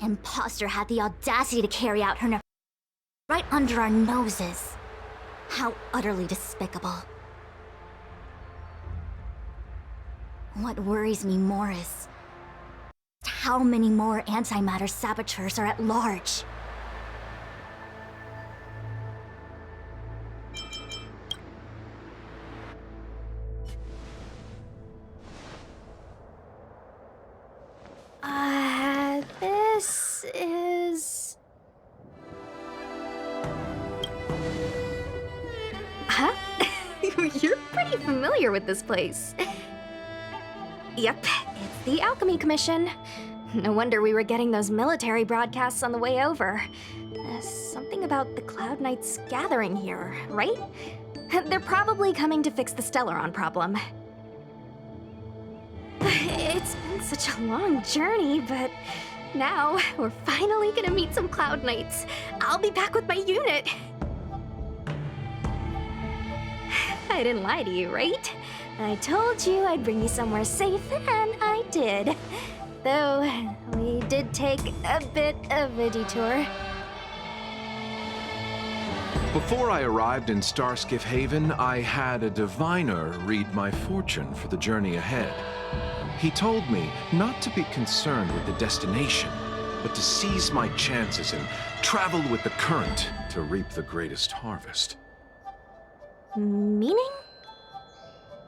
Imposter had the audacity to carry out her right under our noses. How utterly despicable. What worries me more is how many more antimatter saboteurs are at large. This is... Huh? You're pretty familiar with this place. Yep, it's the Alchemy Commission. No wonder we were getting those military broadcasts on the way over. Something about the Cloud Knights gathering here, right? They're probably coming to fix the Stellaron problem. It's been such a long journey, but now we're finally gonna meet some Cloud Knights. I'll be back with my unit. I didn't lie to you, right? I told you I'd bring you somewhere safe, and I did. Though, we did take a bit of a detour. Before I arrived in Starskiff Haven, I had a diviner read my fortune for the journey ahead. He told me not to be concerned with the destination, but to seize my chances and travel with the current to reap the greatest harvest. Meaning?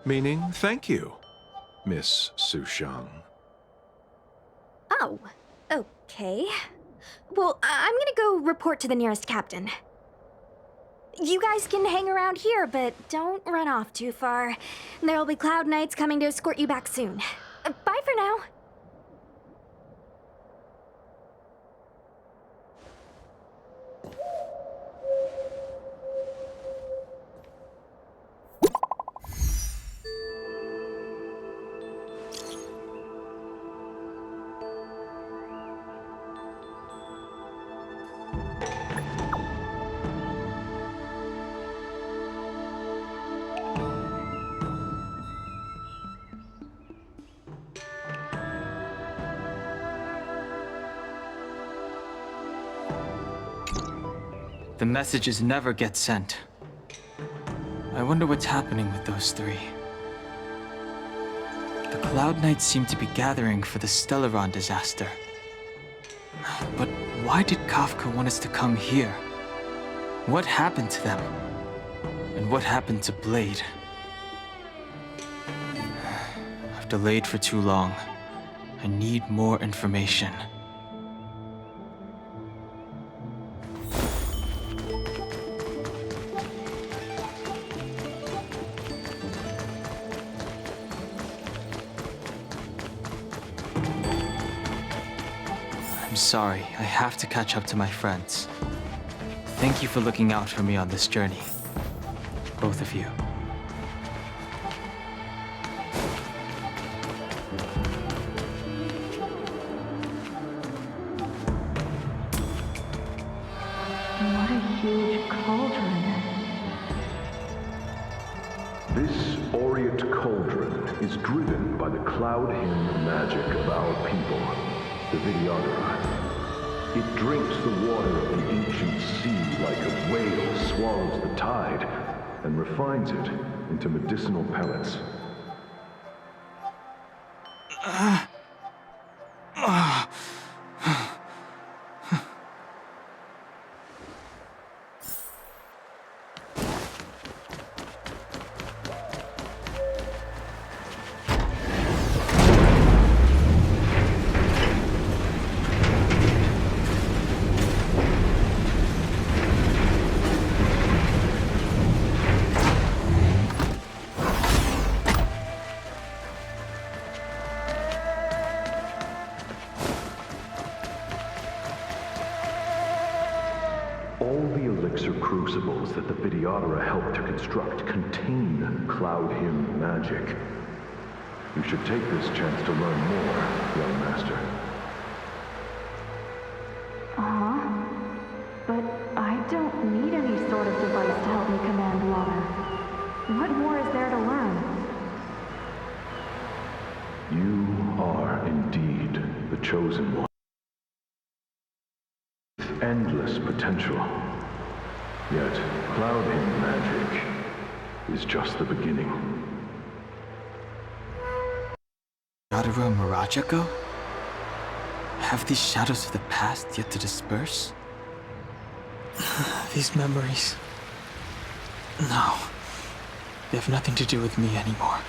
Meaning, thank you, Miss Sushang. Oh, okay. Well, I'm gonna go report to the nearest captain. You guys can hang around here, but don't run off too far. There'll be Cloud Knights coming to escort you back soon. Bye for now. The messages never get sent. I wonder what's happening with those three. The Cloud Knights seem to be gathering for the Stellaron disaster. But why did Kafka want us to come here? What happened to them? And what happened to Blade? I've delayed for too long. I need more information. I'm sorry, I have to catch up to my friends. Thank you for looking out for me on this journey. Both of you. What a huge cauldron. This aureate cauldron is driven by the cloud hymn magic of our people, the Vidyadhara. It drinks the water of the ancient sea like a whale swallows the tide and refines it into medicinal pellets. All the elixir crucibles that the Vidyadhara helped to construct contain cloud hymn magic. You should take this chance to learn more, young master. Uh-huh. But I don't need any sort of device to help me command water. What more is there to learn? You are indeed the chosen one. endless potential. Yet, Cloud Hymn magic is just the beginning. Yadira Mirajago? Have these shadows of the past yet to disperse? These memories... No. They have nothing to do with me anymore.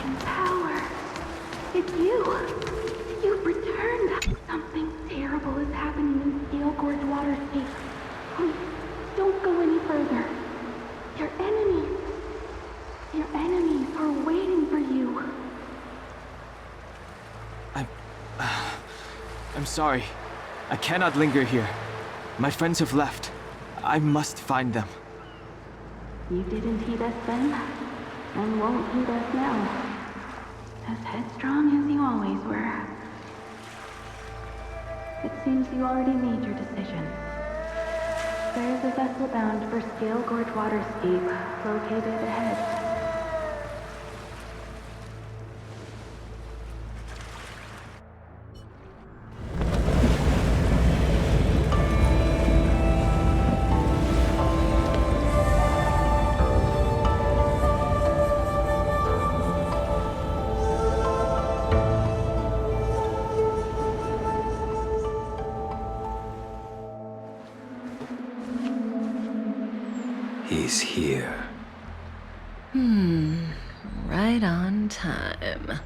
In power. It's you. You've returned. Something terrible is happening in Steel Gorge Waterscape. Please, don't go any further. Your enemies are waiting for you. I'm sorry. I cannot linger here. My friends have left. I must find them. You didn't heed us then, and won't heed us now. As headstrong as you always were. It seems you already made your decision. There is a vessel bound for Scale Gorge Waterscape, located ahead. He's here. Right on time.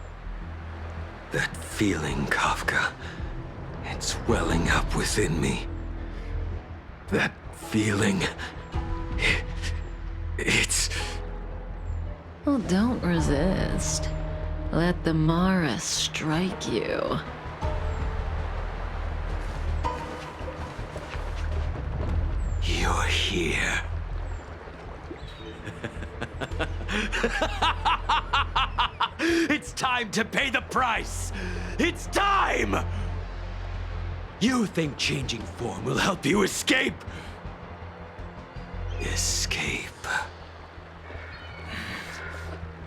That feeling, Kafka. It's welling up within me. That feeling... It's... Well, don't resist. Let the Mara strike you. You're here. It's time to pay the price! It's time! You think changing form will help you escape? Escape.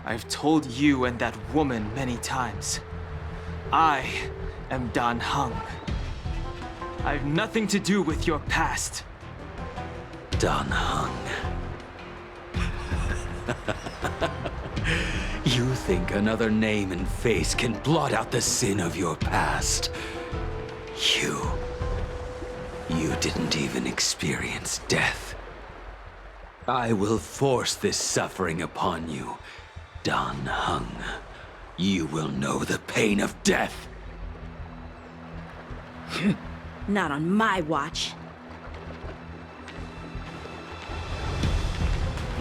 I've told you and that woman many times. I am Dan Heng. I have nothing to do with your past. Dan Heng. You think another name and face can blot out the sin of your past? You didn't even experience death. I will force this suffering upon you, Dan Heng. You will know the pain of death. Not on my watch.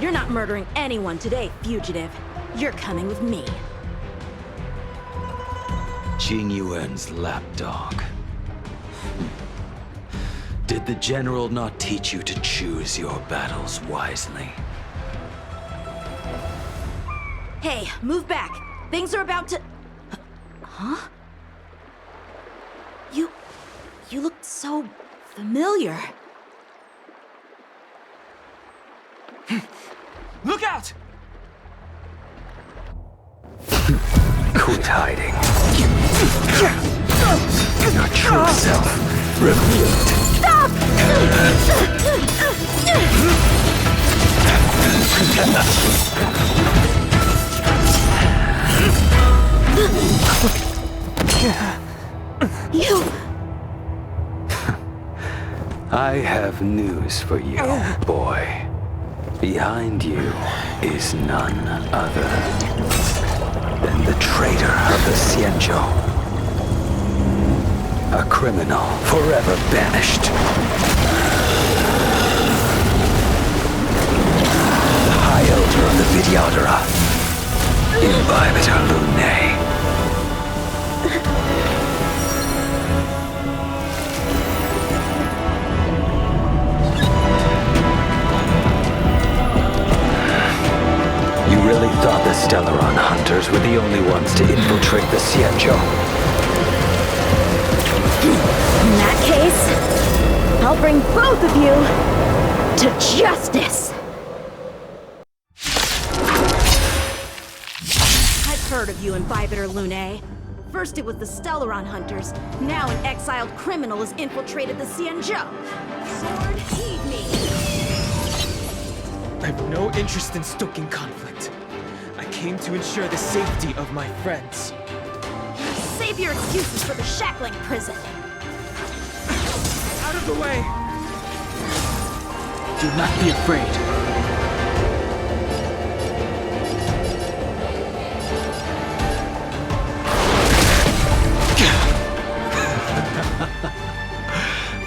You're not murdering anyone today, fugitive. You're coming with me. Jing Yuan's lapdog. Did the general not teach you to choose your battles wisely? Hey, move back. Things are about to... Huh? You look so familiar. Look out! Quit hiding. Your true self revealed. Stop! You... I have news for you, boy. Behind you is none other than the traitor of the Xianzhou. A criminal forever banished. The High Elder of the Vidyadhara. Imbibitor Lunae. You really thought the Stellaron hunters were the only ones to infiltrate the Xianzhou? In that case, I'll bring both of you to justice! I've heard of you in Bibiter Lunae. First it was the Stellaron hunters, now an exiled criminal has infiltrated the Xianzhou. Sword, heed me! I have no interest in stoking conflict. I came to ensure the safety of my friends. Save your excuses for the shackling prison. Out of the way! Do not be afraid.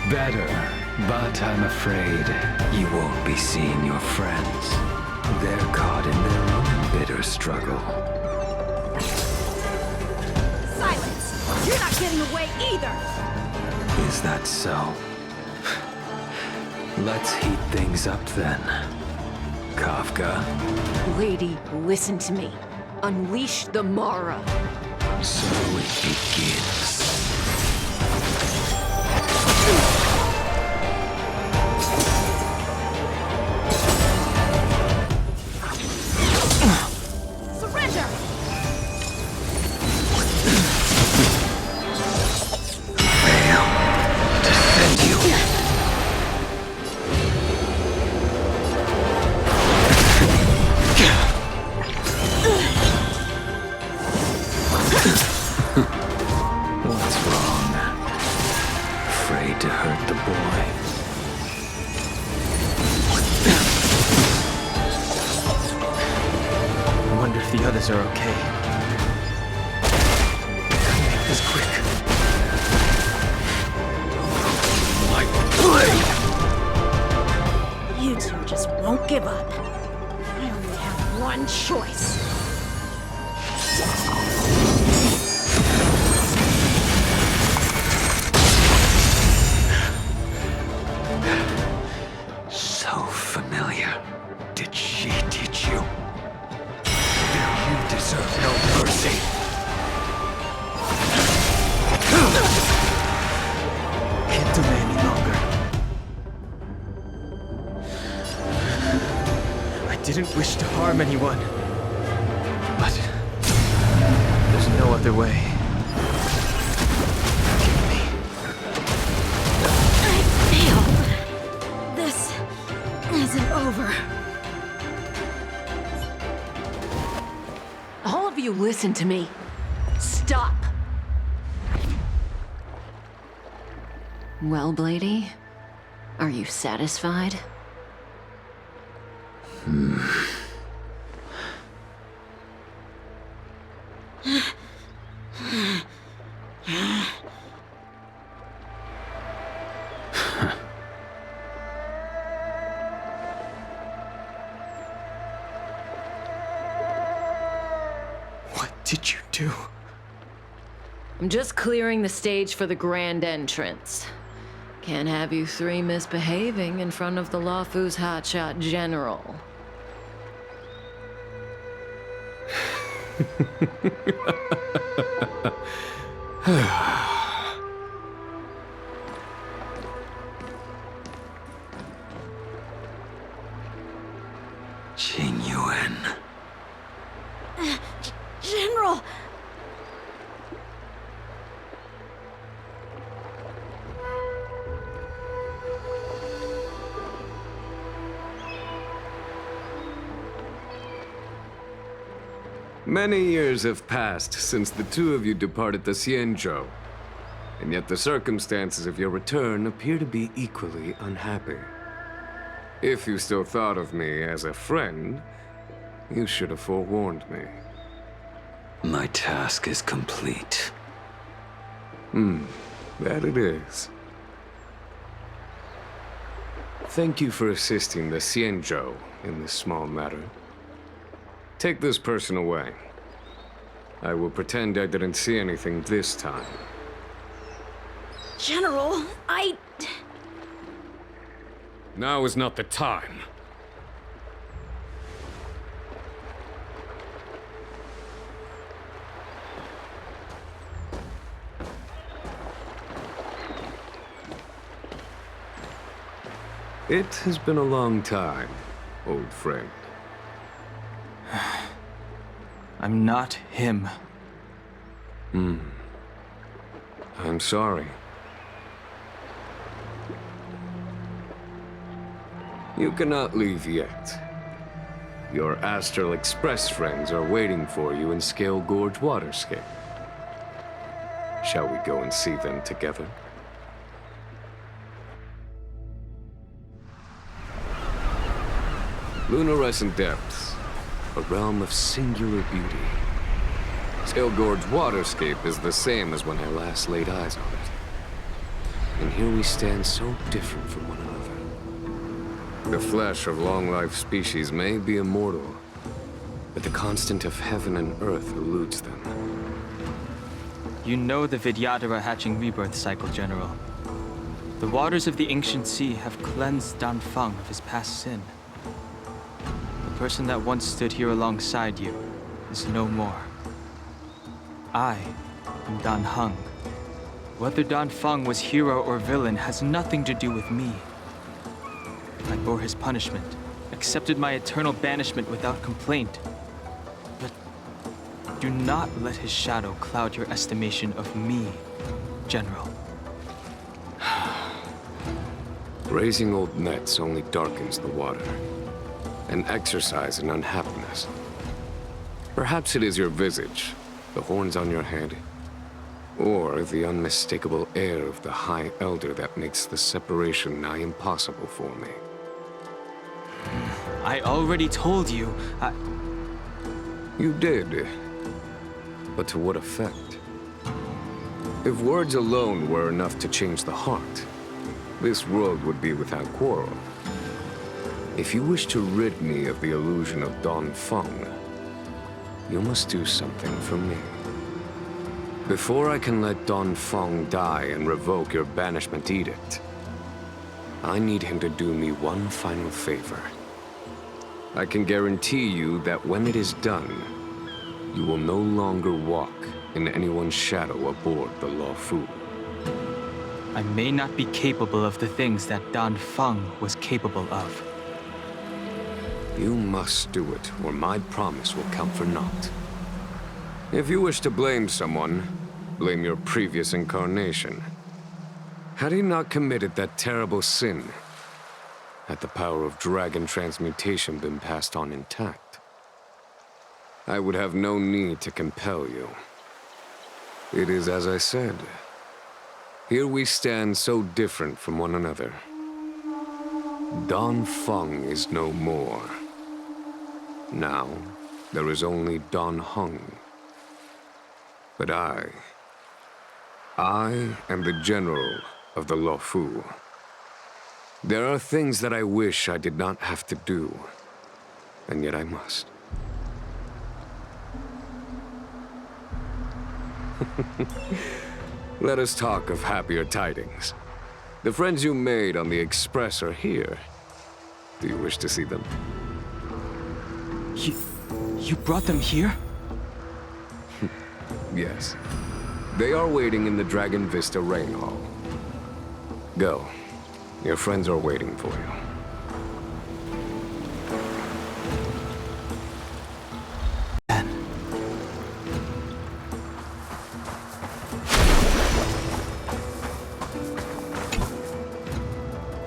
Better, but I'm afraid you won't be seeing your friends. They're caught in their own bitter struggle. Silence! You're not getting away either! Is that so? Let's heat things up then. Kafka, Lady, listen to me. Unleash the Mara. so it begins. Surrender! Fail to send you. What's wrong? Afraid to hurt the boy? I wonder if the others are okay. Gotta make this quick. My blade! You two just won't give up. I only have one choice. So familiar. Did she teach you? You deserve no mercy. Can't delay any longer. I didn't wish to harm anyone. But there's no other way. Forgive me. I failed. This isn't over. All of you listen to me. Stop! Well, Blady? Are you satisfied? What did you do? I'm just clearing the stage for the grand entrance. Can't have you three misbehaving in front of the Lafu's hotshot general. Qing Yuan. General! Many years have passed since the two of you departed the Xianzhou, and yet the circumstances of your return appear to be equally unhappy. If you still thought of me as a friend, you should have forewarned me. My task is complete. That it is. Thank you for assisting the Xianzhou in this small matter. Take this person away. I will pretend I didn't see anything this time. General, Now is not the time. It has been a long time, old friend. I'm not him. I'm sorry. You cannot leave yet. Your Astral Express friends are waiting for you in Scale Gorge Waterscape. Shall we go and see them together? Lunarescent Depths, a realm of singular beauty. Scale Gorge Waterscape is the same as when I last laid eyes on it. And here we stand so different from one another. The flesh of long-life species may be immortal, but the constant of heaven and earth eludes them. You know the Vidyadhara hatching rebirth cycle, General. The waters of the ancient sea have cleansed Dan Feng of his past sin. The person that once stood here alongside you is no more. I am Dan Heng. Whether Dan Feng was hero or villain has nothing to do with me. I bore his punishment, accepted my eternal banishment without complaint. But do not let his shadow cloud your estimation of me, General. Raising old nets only darkens the water, an exercise in unhappiness. Perhaps it is your visage, the horns on your head, or the unmistakable air of the High Elder that makes the separation nigh impossible for me. I already told you, You did, but to what effect? If words alone were enough to change the heart, this world would be without quarrel. If you wish to rid me of the illusion of Dan Feng, you must do something for me. Before I can let Dan Feng die and revoke your banishment edict, I need him to do me one final favor. I can guarantee you that when it is done, you will no longer walk in anyone's shadow aboard the Lawfu. I may not be capable of the things that Dan Feng was capable of. You must do it, or my promise will count for naught. If you wish to blame someone, blame your previous incarnation. Had he not committed that terrible sin, had the power of dragon transmutation been passed on intact, I would have no need to compel you. It is as I said. Here we stand so different from one another. Dan Feng is no more. Now, there is only Dan Heng. But I am the general of the Lawfu. There are things that I wish I did not have to do, and yet I must. Let us talk of happier tidings. The friends you made on the Express are here. Do you wish to see them? You brought them here? Yes. They are waiting in the Dragon Vista Rain Hall. Go. Your friends are waiting for you.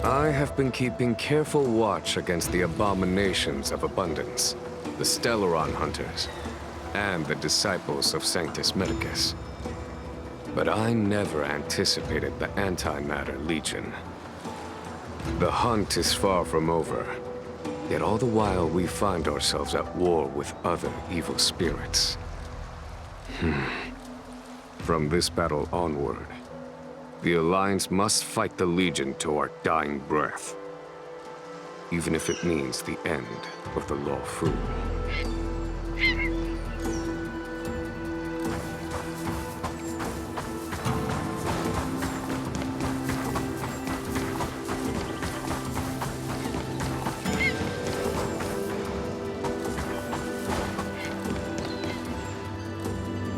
I have been keeping careful watch against the abominations of abundance, the Stellaron Hunters, and the disciples of Sanctus Medicus. But I never anticipated the Antimatter Legion. The hunt is far from over, yet all the while we find ourselves at war with other evil spirits. From this battle onward, the Alliance must fight the Legion to our dying breath, even if it means the end of the Lawfu.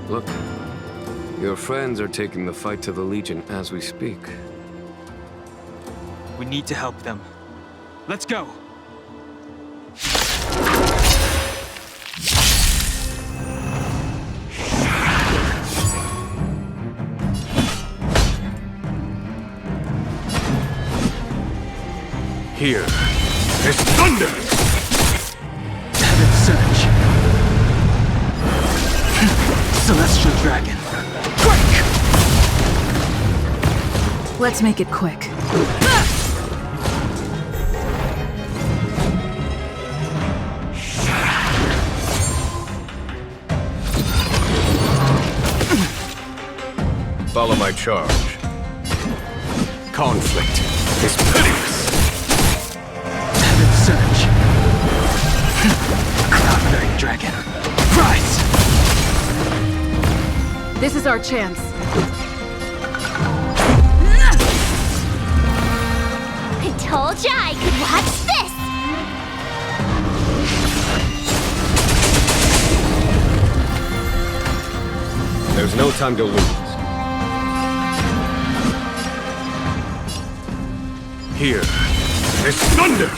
Look, your friends are taking the fight to the Legion as we speak. We need to help them. Let's go. Here is thunder! Heaven Surge. Celestial Dragon. Break! Let's make it quick. Follow my charge. Conflict is pitiless! Heaven Surge. Cloud-bearing Dragon. Rise! This is our chance. I told ya I could watch this! There's no time to lose. Here is thunder!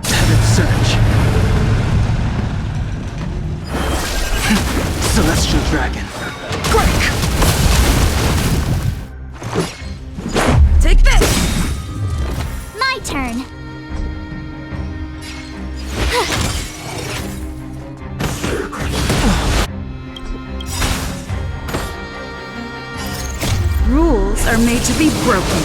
Heaven Surge. Celestial Dragon. Break! Take this! My turn! Rules are made to be broken.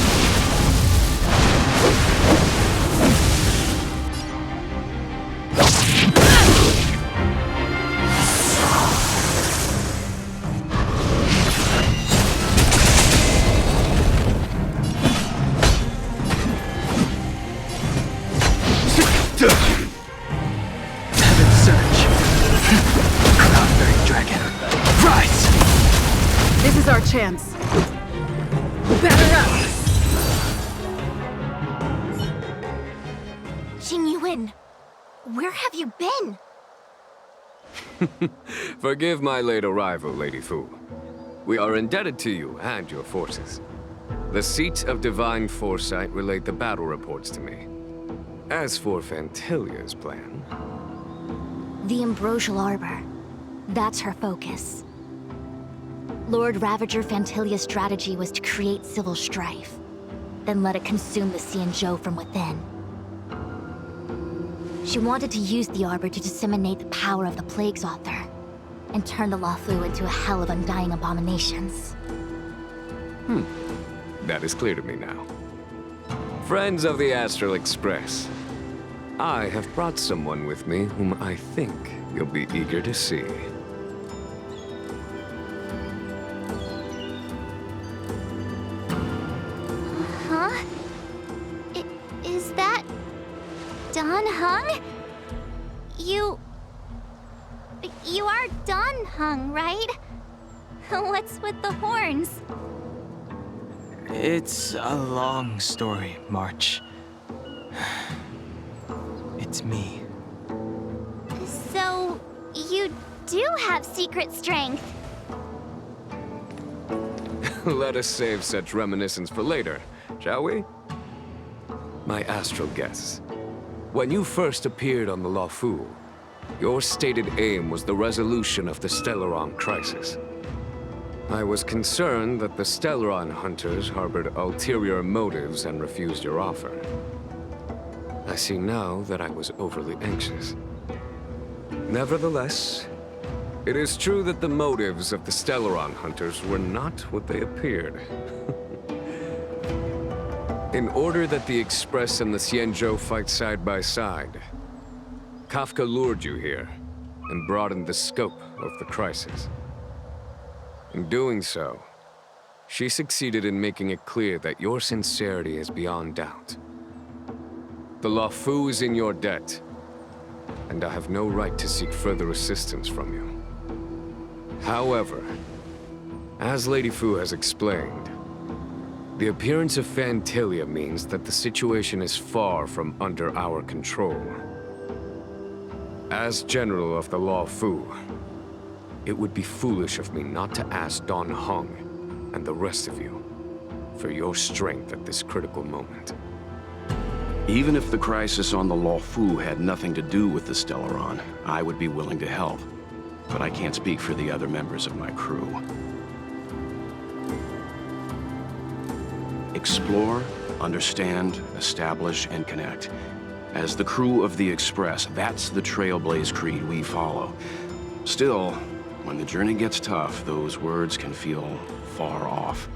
Heaven Surge. Cloud-bearing Dragon. Rise! This is our chance. Batter up! Jingyuan, where have you been? Forgive my late arrival, Lady Fu. We are indebted to you and your forces. The Seat of Divine Foresight relayed the battle reports to me. As for Fantilia's plan... The Ambrosial Arbor. That's her focus. Lord Ravager Fantilia's strategy was to create civil strife, then let it consume the Xianzhou from within. She wanted to use the Arbor to disseminate the power of the Plague's Author, and turn the Luofu into a hell of undying abominations. That is clear to me now. Friends of the Astral Express, I have brought someone with me whom I think you'll be eager to see. Huh? Is that... Don Hung? You are Don Hung, right? What's with the horns? It's a long story, March. It's me. So, you do have secret strength. Let us save such reminiscence for later, shall we? My astral guests. When you first appeared on the Luofu, your stated aim was the resolution of the Stellaron crisis. I was concerned that the Stellaron hunters harbored ulterior motives and refused your offer. I see now that I was overly anxious. Nevertheless, it is true that the motives of the Stellaron hunters were not what they appeared. In order that the Express and the Xianzhou fight side by side, Kafka lured you here and broadened the scope of the crisis. In doing so, she succeeded in making it clear that your sincerity is beyond doubt. The Luofu is in your debt, and I have no right to seek further assistance from you. However, as Lady Fu has explained, the appearance of Fantilia means that the situation is far from under our control. As General of the Luofu, it would be foolish of me not to ask Don Hung and the rest of you for your strength at this critical moment. Even if the crisis on the Luofu had nothing to do with the Stellaron, I would be willing to help. But I can't speak for the other members of my crew. Explore, understand, establish, and connect. As the crew of the Express, that's the Trailblaze creed we follow. Still, when the journey gets tough, those words can feel far off.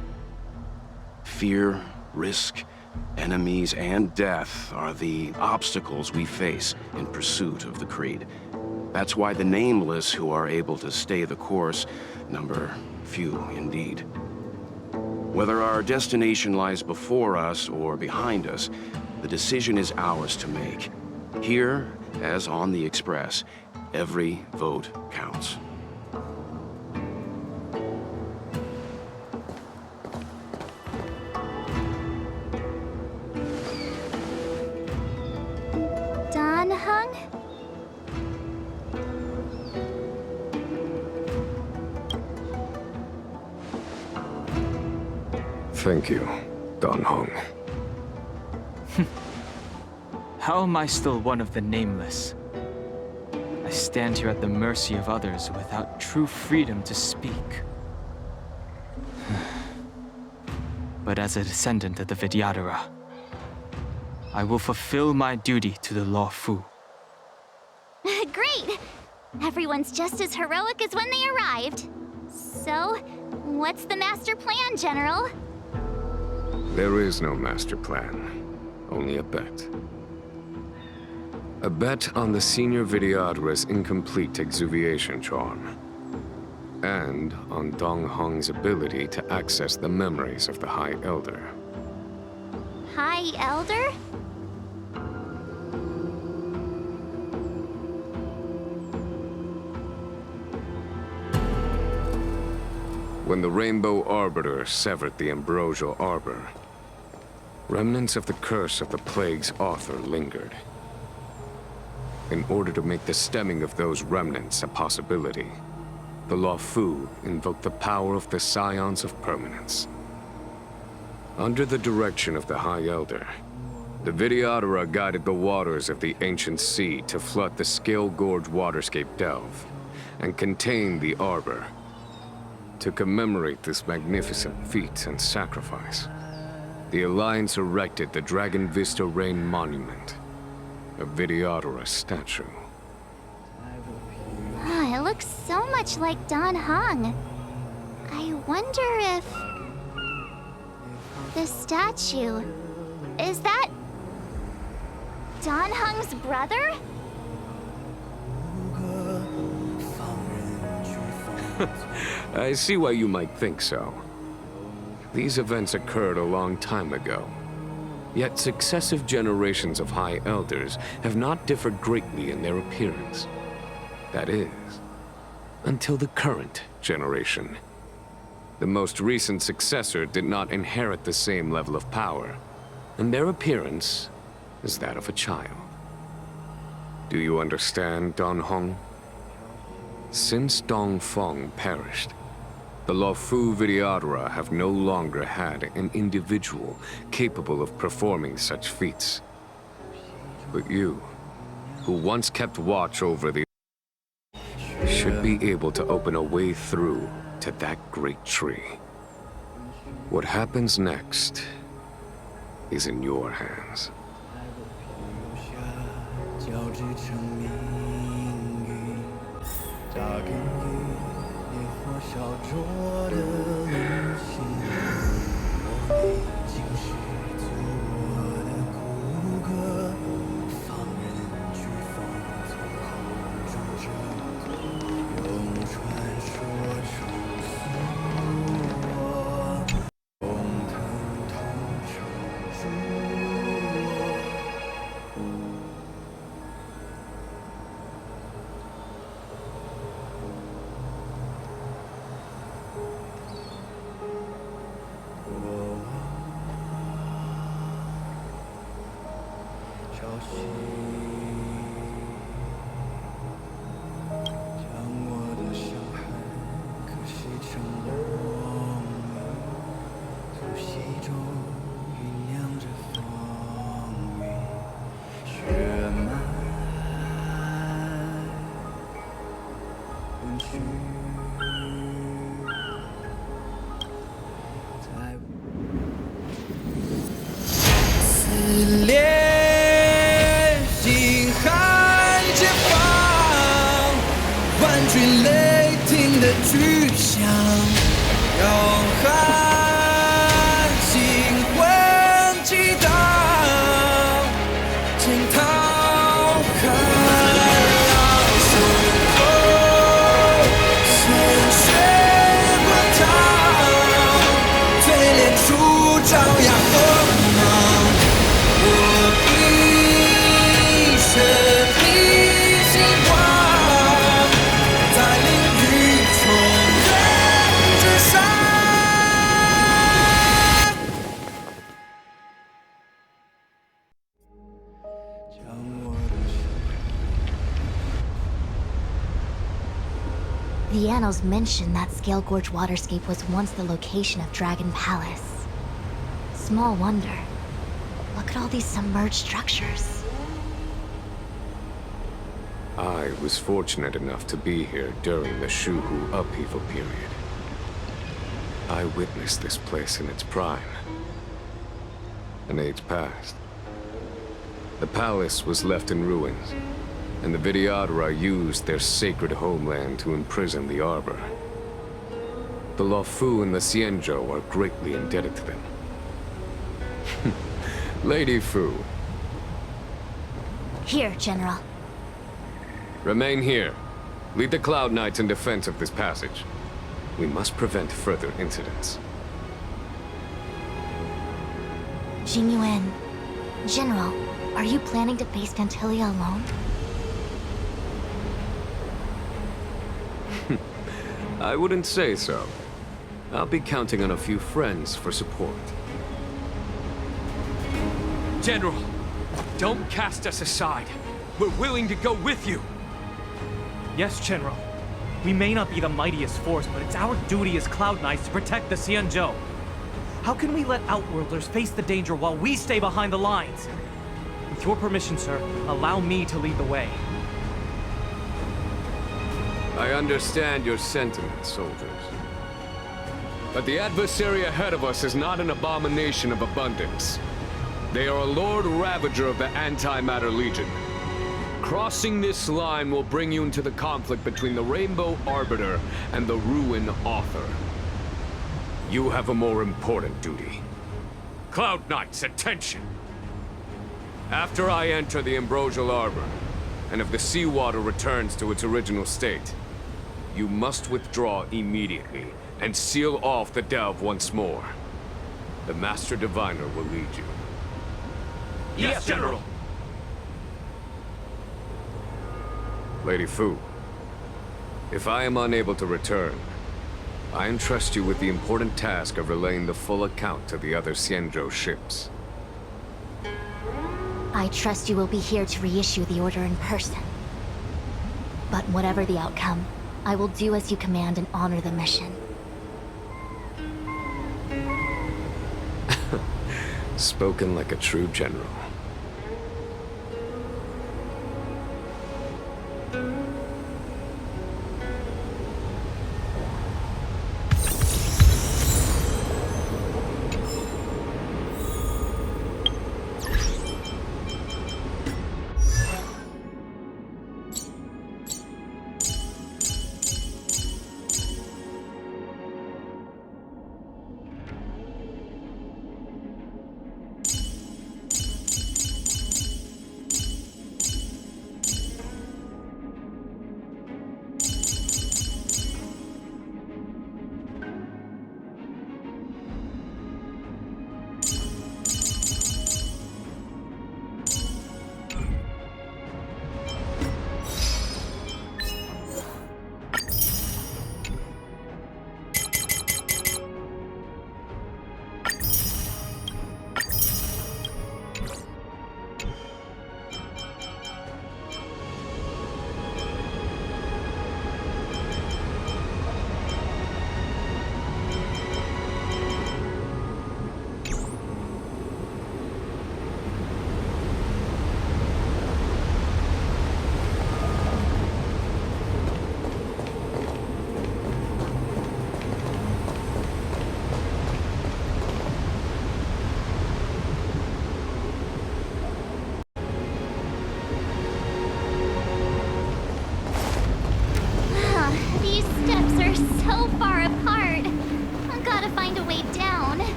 Fear, risk, enemies, and death are the obstacles we face in pursuit of the creed. That's why the nameless who are able to stay the course number few indeed. Whether our destination lies before us or behind us, the decision is ours to make. Here, as on the Express, every vote counts. Don Hung? Thank you, Don Hong. How am I still one of the nameless? I stand here at the mercy of others without true freedom to speak. But as a descendant of the Vidyadhara, I will fulfill my duty to the Luofu. Great! Everyone's just as heroic as when they arrived. So, what's the master plan, General? There is no master plan, only a bet. A bet on the Senior Vidyadhara's incomplete exuviation charm. And on Dong Hong's ability to access the memories of the High Elder. High Elder? When the Rainbow Arbiter severed the Ambrosial Arbor, remnants of the curse of the Plague's author lingered. In order to make the stemming of those remnants a possibility, the Luofu invoked the power of the Scions of Permanence. Under the direction of the High Elder, the Vidyadhara guided the waters of the ancient sea to flood the Scale Gorge waterscape delve and contain the Arbor. To commemorate this magnificent feat and sacrifice, the Alliance erected the Dragon Vista Rain Monument, a Vidyadhara statue. It looks so much like Don Hong. I wonder if... the statue... is that... Don Hong's brother? I see why you might think so. These events occurred a long time ago. Yet successive generations of High Elders have not differed greatly in their appearance. That is, until the current generation. The most recent successor did not inherit the same level of power, and their appearance is that of a child. Do you understand, Don Hong? Since Dong Feng perished, the Luofu Vidyadhara have no longer had an individual capable of performing such feats. But you, who once kept watch over the should be able to open a way through to that great tree. What happens next is in your hands. 撕裂银海解放，万军雷霆的巨响，摇撼星魂激荡，惊涛骇浪，胸口鲜血滚烫，嘴脸处张扬锋芒。我一生一星光，在领域重人之上。The annals mention that Scale Gorge waterscape was once the location of Dragon Palace. Small wonder. Look at all these submerged structures. I was fortunate enough to be here during the Shuhu upheaval period. I witnessed this place in its prime. An age passed. The palace was left in ruins, and the Vidyadhara used their sacred homeland to imprison the Arbor. The Luofu and the Xianzhou are greatly indebted to them. Lady Fu, Here, General. remain here. Lead the Cloud Knights in defense of this passage. We must prevent further incidents. Jingyuan. General, are you planning to face Fantilia alone? I wouldn't say so. I'll be counting on a few friends for support. General, don't cast us aside. We're willing to go with you. Yes, General. We may not be the mightiest force, but it's our duty as Cloud Knights to protect the Xianzhou. How can we let Outworlders face the danger while we stay behind the lines? With your permission, sir, allow me to lead the way. I understand your sentiments, soldiers. But the adversary ahead of us is not an abomination of abundance. They are a Lord Ravager of the Antimatter Legion. Crossing this line will bring you into the conflict between the Rainbow Arbiter and the Ruin Author. You have a more important duty. Cloud Knights, attention! After I enter the Ambrosial Arbor, and if the seawater returns to its original state, you must withdraw immediately and seal off the delve once more. The Master Diviner will lead you. Yes, General! Lady Fu, if I am unable to return, I entrust you with the important task of relaying the full account to the other Xianzhou ships. I trust you will be here to reissue the order in person. But whatever the outcome, I will do as you command and honor the mission. Spoken like a true general.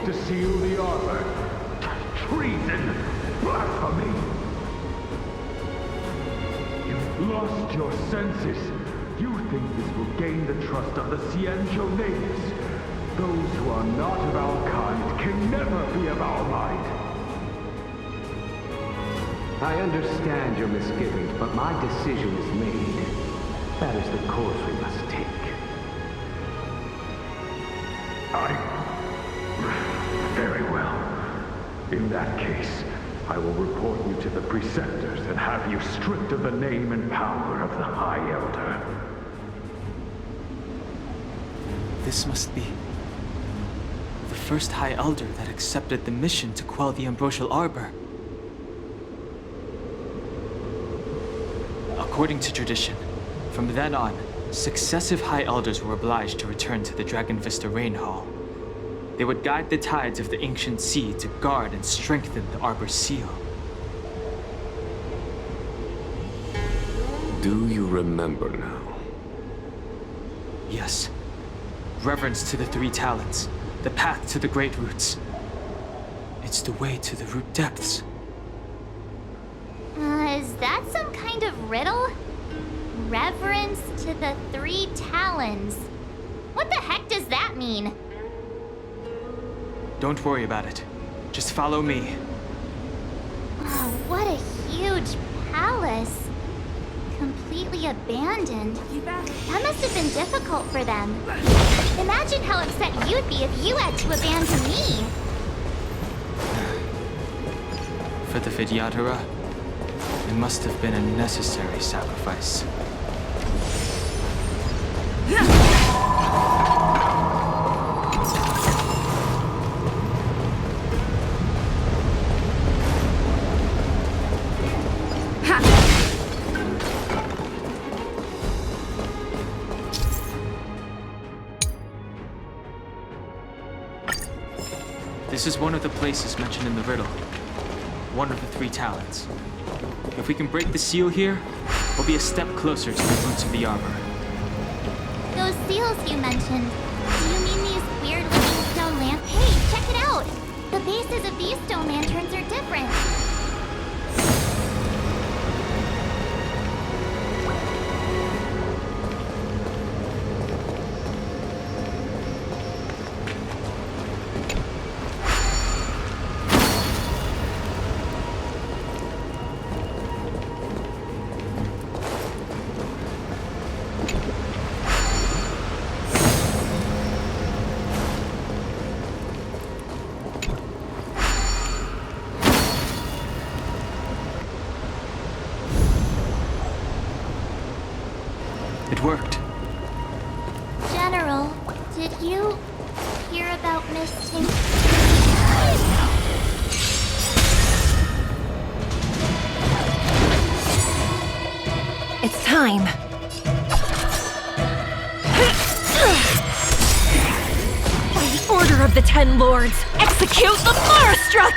to seal the arbor. Treason! Blasphemy! You've lost your senses. You think this will gain the trust of the Cienjo natives. Those who are not of our kind can never be of our might. I understand your misgivings, but my decision is made. That is the course we must take. Very well. In that case, I will report you to the preceptors and have you stripped of the name and power of the High Elder. This must be the first High Elder that accepted the mission to quell the Ambrosial Arbor. According to tradition, from then on, successive High Elders were obliged to return to the Dragon Vista Rain Hall. They would guide the tides of the ancient sea to guard and strengthen the Arbor's seal. Do you remember now? Yes. Reverence to the Three Talents, the path to the Great Roots. It's the way to the root depths. Is that some kind of riddle? Reverence to the Three Talons. What the heck does that mean? Don't worry about it. Just follow me. Oh, what a huge palace. Completely abandoned. That must have been difficult for them. Imagine how upset you'd be if you had to abandon me. For the Vidyadhara, it must have been a necessary sacrifice. This is one of the places mentioned in the riddle. One of the Three Talents. If we can break the seal here, we'll be a step closer to the roots of the arbor. Those seals you mentioned, do you mean these weird looking stone lanterns? Hey, check it out! The bases of these stone lanterns are different. It worked. General, did you hear about Miss Tink? It's time. By the order of the Ten Lords, execute the Marastruck!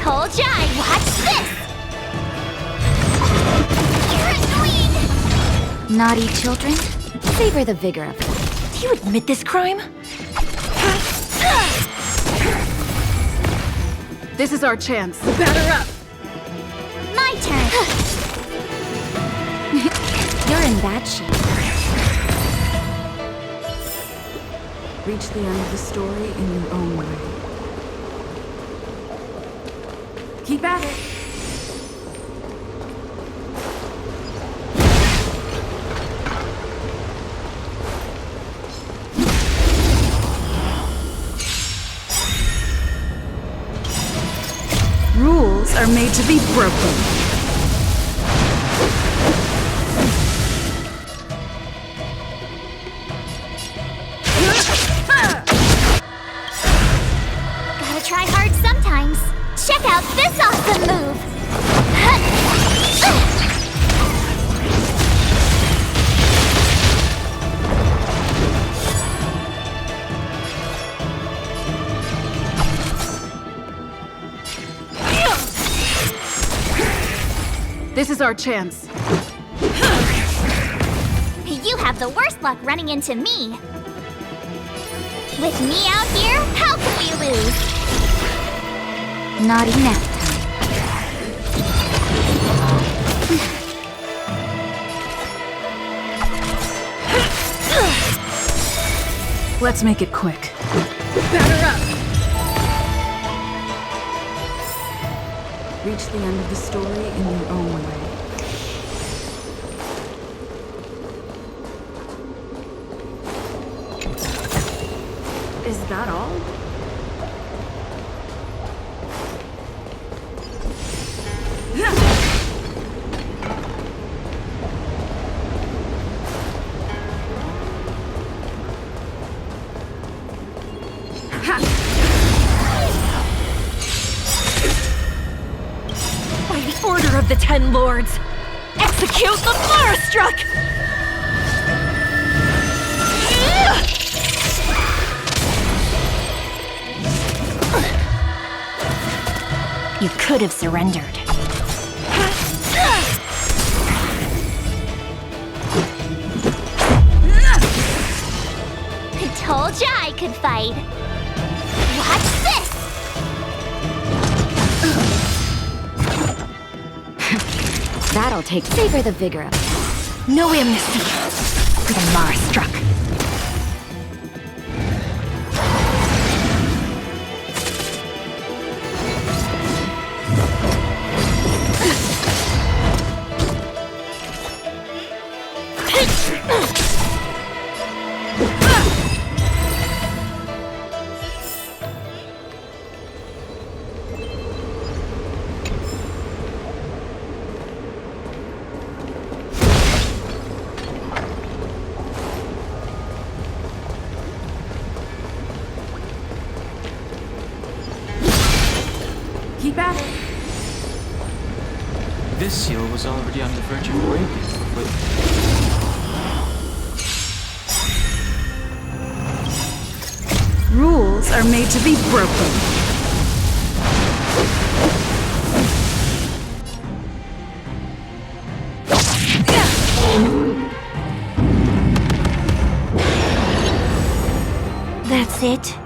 Told ya I'd watch this! You're annoying! Naughty children, savor the vigor of life. Do you admit this crime? This is our chance. Batter up! My turn! You're in bad shape. Reach the end of the story in your own way. Keep at it. Rules are made to be broken. Gotta try hard sometimes. Check out this awesome move! This is our chance. You have the worst luck running into me. With me out here, how can we lose? Not enough time. Let's make it quick. Batter up! Reach the end of the story in your own way. Is that all? By the order of the Ten Lords, execute the Firestruck! You could have surrendered. I told ya I could fight. Watch this! That'll take. Savor the vigor of it. No amnesty for the Mara struck. Keep at it. This seal was already on the verge of breaking. Rules are made to be broken. That's it.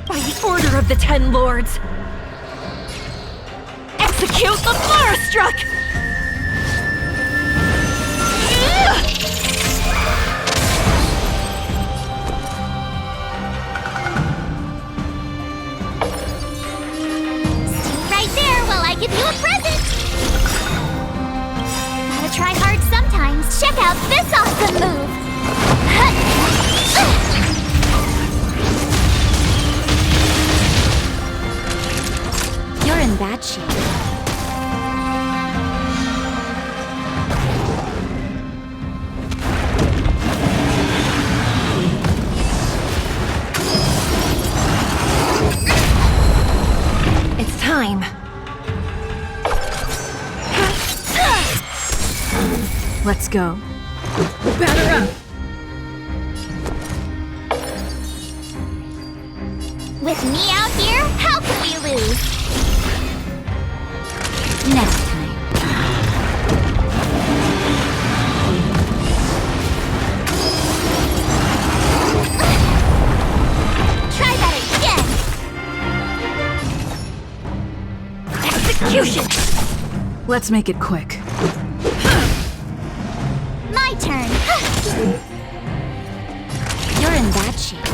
By the order of the Ten Lords, execute the Firestruck! Give you a present! Gotta try hard sometimes. Check out this awesome move! You're in bad shape. It's time. Let's go. Batter up! With me out here, how can we lose? Next time. Try that again! Execution! Let's make it quick. My turn. You're in bad shape.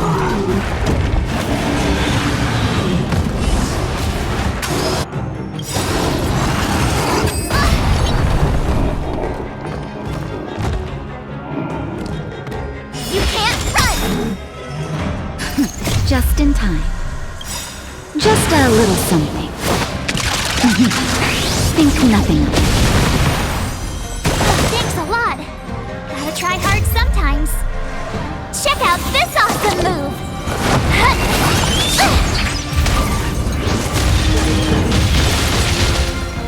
You can't run! Just in time. Just a little something. Think nothing of it. Thanks a lot. Gotta try hard sometimes. Check out this awesome move!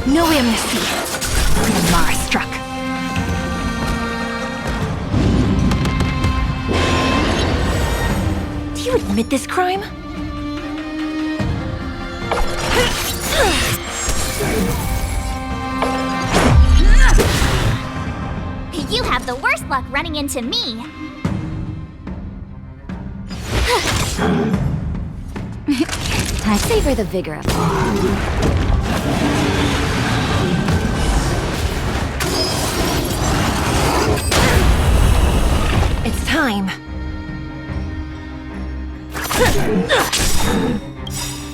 No amnesty for the Mara struck. You admit this crime? You have the worst luck running into me. I savor the vigor of it. It's time.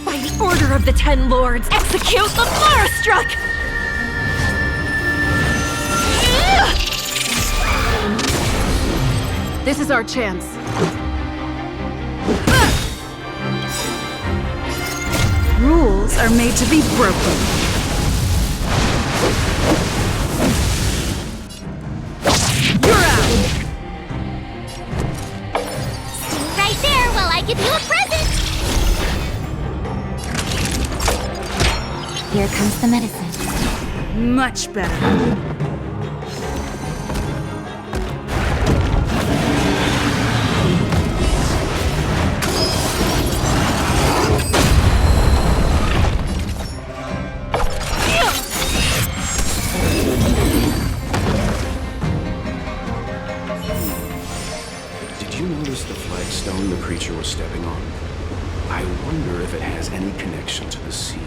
By the order of the Ten Lords, execute the Firestruck! This is our chance. Rules are made to be broken. You're out! Stay right there while I give you a present. Here comes the medicine. Much better. Did you notice the flagstone the creature was stepping on? I wonder if it has any connection to the seal.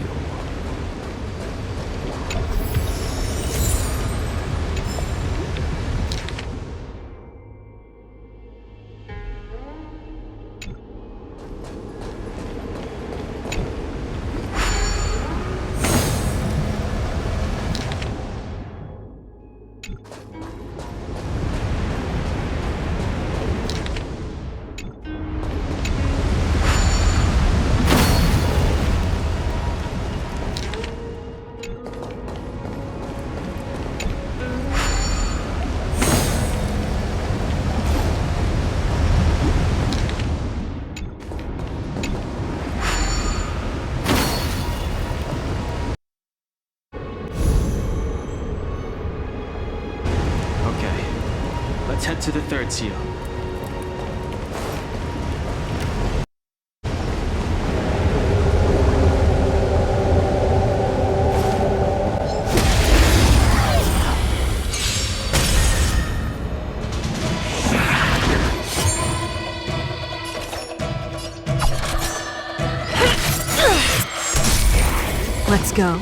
Let's head to the third seal. Let's go.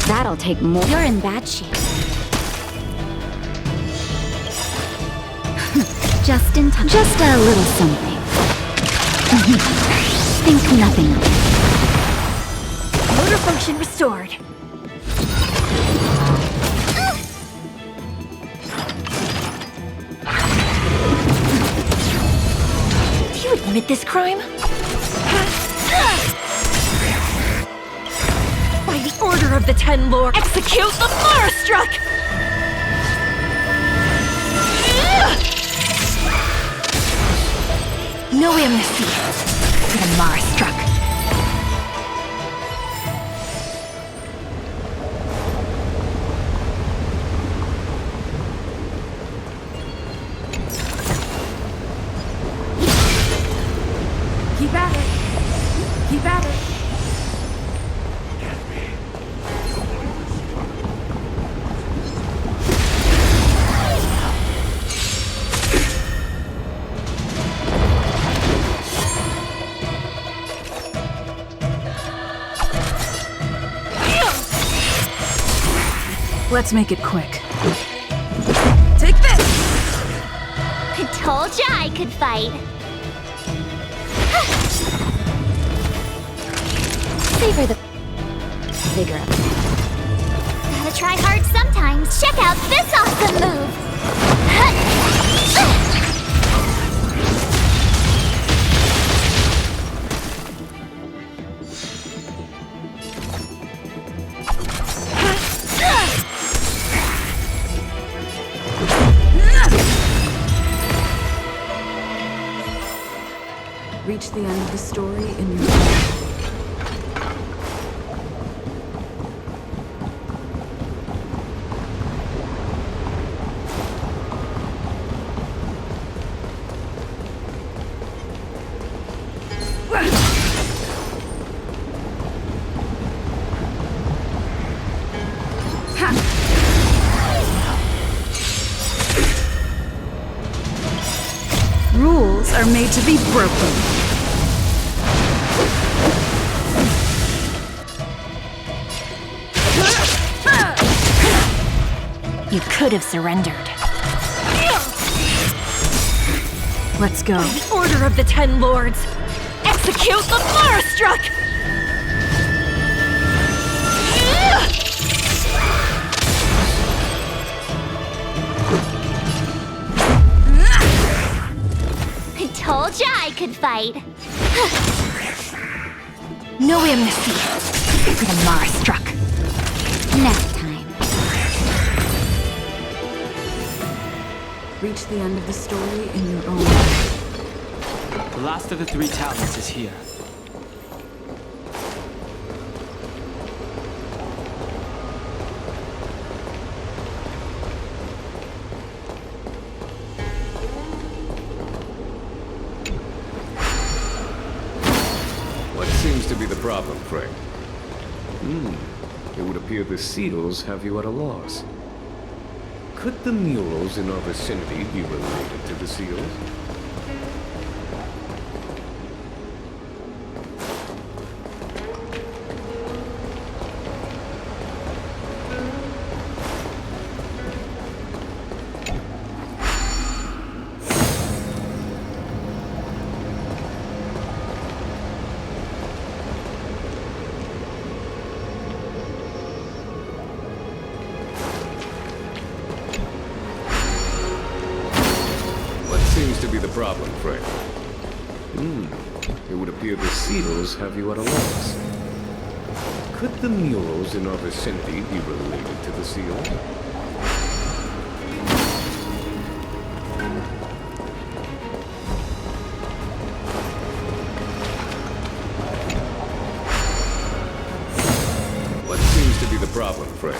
That'll take more. You're in bad shape. Just in time. Just a little something. Think nothing of it. Motor function restored. Do you admit this crime? By the order of the Ten Lords, execute the Firestruck! No amnesty for the Marastruck. Keep at it. Keep at it. Let's make it quick. Take this! I told ya I could fight. Savor the vigor of it. Gotta try hard sometimes. Check out this awesome move! Reach the end of the story in your life. are made to be broken. You could have surrendered. Let's go. The Order of the Ten Lords! Execute the Marastruck! I told ya I could fight. No amnesty for the Marastruck. Next time. Reach the end of the story in your own way. The last of the three talents is here. What seems to be the problem, Frank? It would appear the seals have you at a loss. Could the murals in our vicinity be related to the seals? Seems to be the problem, Frank. It would appear the seals have you at a loss. Could the murals in our vicinity be related to the seals? What seems to be the problem, Frank?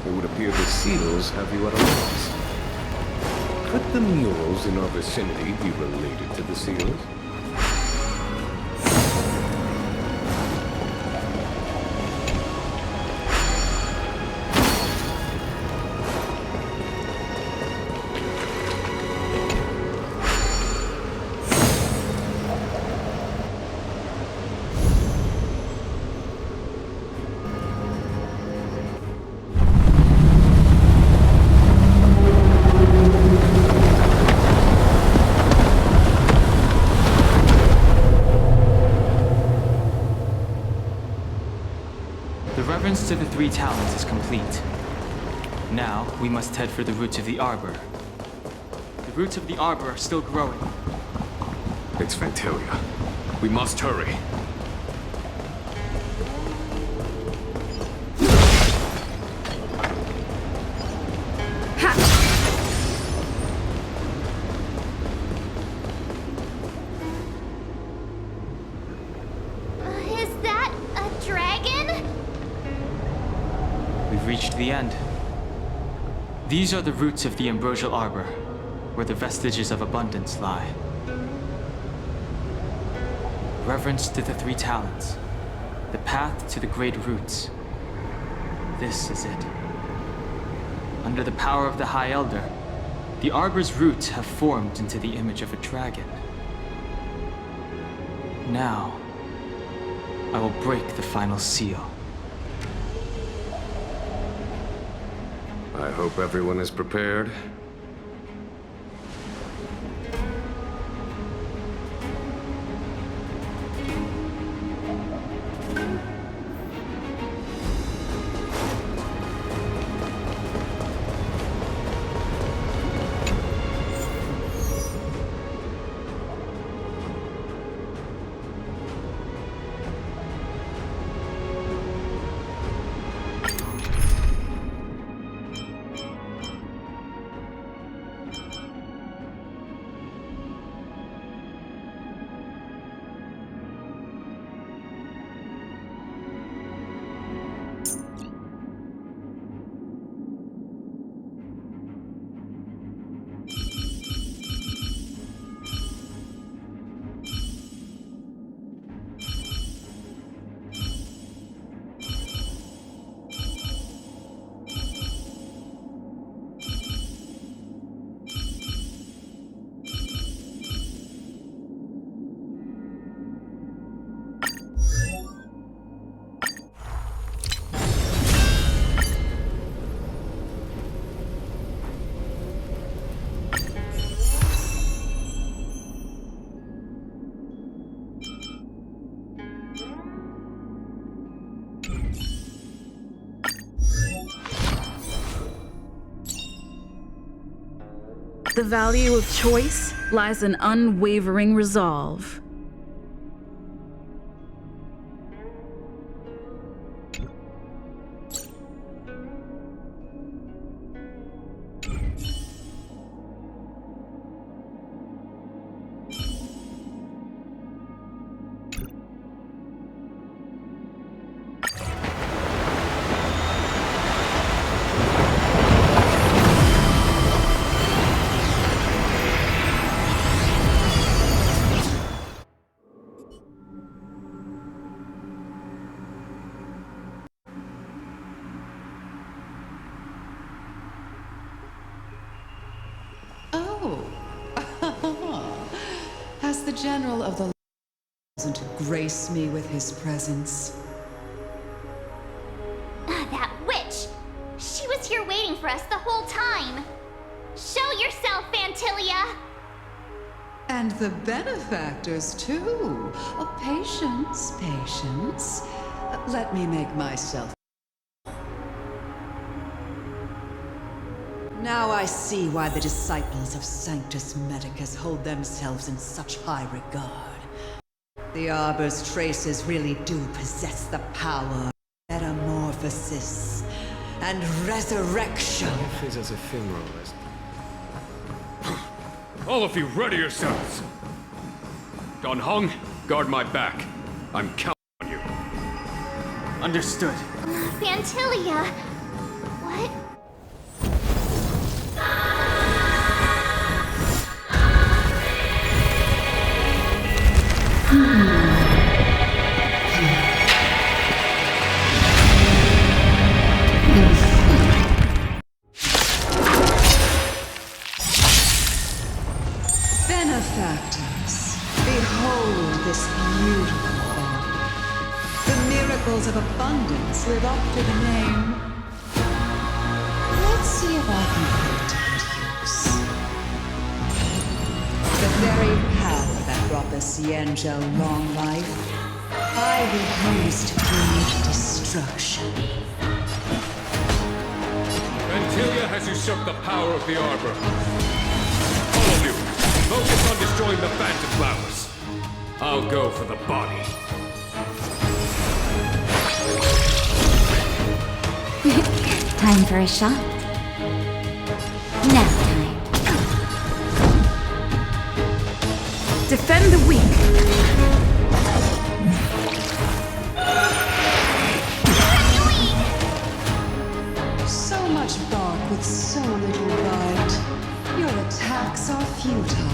It would appear the seals have you at a loss. Could the murals in our vicinity be related to the seals? The reverence to the three talents is complete. Now, we must head for the roots of the arbor. The roots of the arbor are still growing. It's Fantilia. We must hurry. Is that a dragon? We've reached the end. These are the roots of the ambrosial arbor, where the vestiges of abundance lie. Reverence to the three talents, the path to the great roots. This is it. Under the power of the High Elder, the arbor's roots have formed into the image of a dragon. Now, I will break the final seal. I hope everyone is prepared. The value of choice lies in unwavering resolve. Oh. Has the General of the chosen to grace me with his presence? That witch! She was here waiting for us the whole time! Show yourself, Fantilia! And the benefactors, too. Oh, patience, patience. Let me make myself. Now I see why the disciples of Sanctus Medicus hold themselves in such high regard. The Arbor's traces really do possess the power of metamorphosis and resurrection. Life is as ephemeral as... All of you, ready yourselves! Don Hung, guard my back. I'm counting on you. Understood. Fantilia! What? Benefactors, behold this beautiful form. The miracles of abundance live up to the name. Let's see if I can put it to good use. The very power that brought the Cienjo long life, I will use to bring destruction. Fantilia has usurped the power of the Arbor. All of you, focus on destroying the Phantom Flowers. I'll go for the body. Time for a shot. Nap time. Defend the weak. So much bark with so little bite. Your attacks are futile.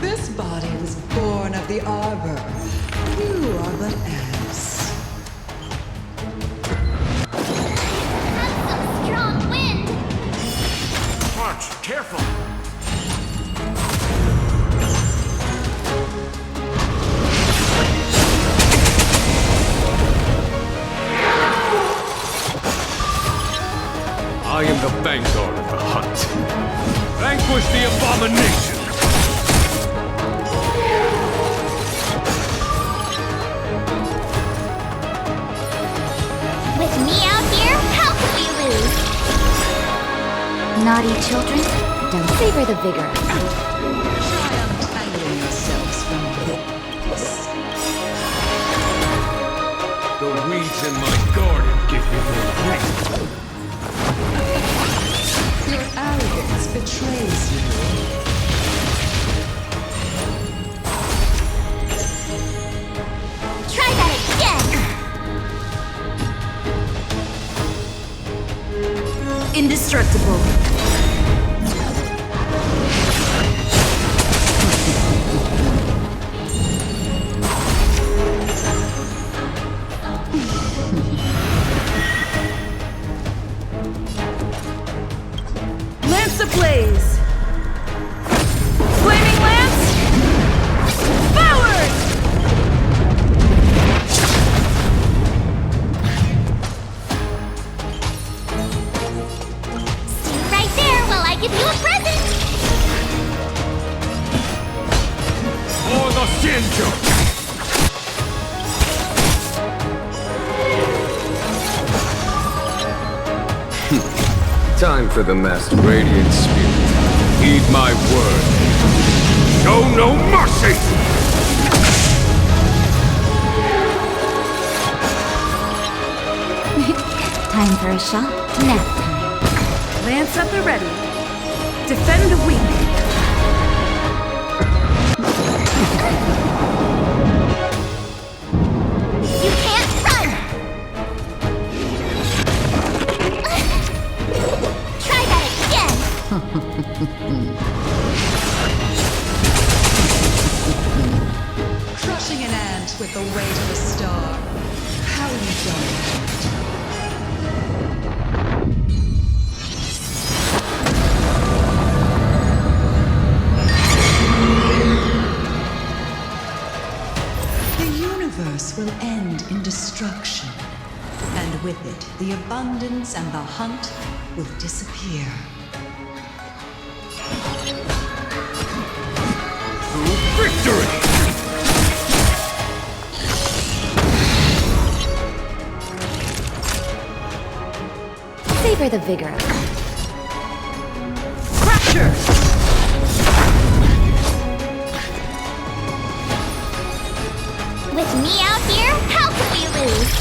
This body was born of the Arbor. You are but ants. That's some strong wind! March, careful! I am the vanguard of the hunt. Vanquish the abomination! With me out here, how could we lose? Naughty children, don't savor the vigor. Try untangling yourselves from this. The weeds in my garden give me more weight. Your arrogance betrays you. Try that again! Indestructible. Lance ablaze! Flaming lance! Forward! Stay right Time for the Master Radiant Spirit. Heed my word. Show no mercy! Time for a shot. Nap time. Lance at the ready. Defend the weak. You can't run! Try that again! Crushing an ant with the weight of a star. How you done it? The universe will end in destruction, and with it, the abundance and the hunt will disappear. Victory! Savor the vigor of it. Crusher! With me out here, how can we lose?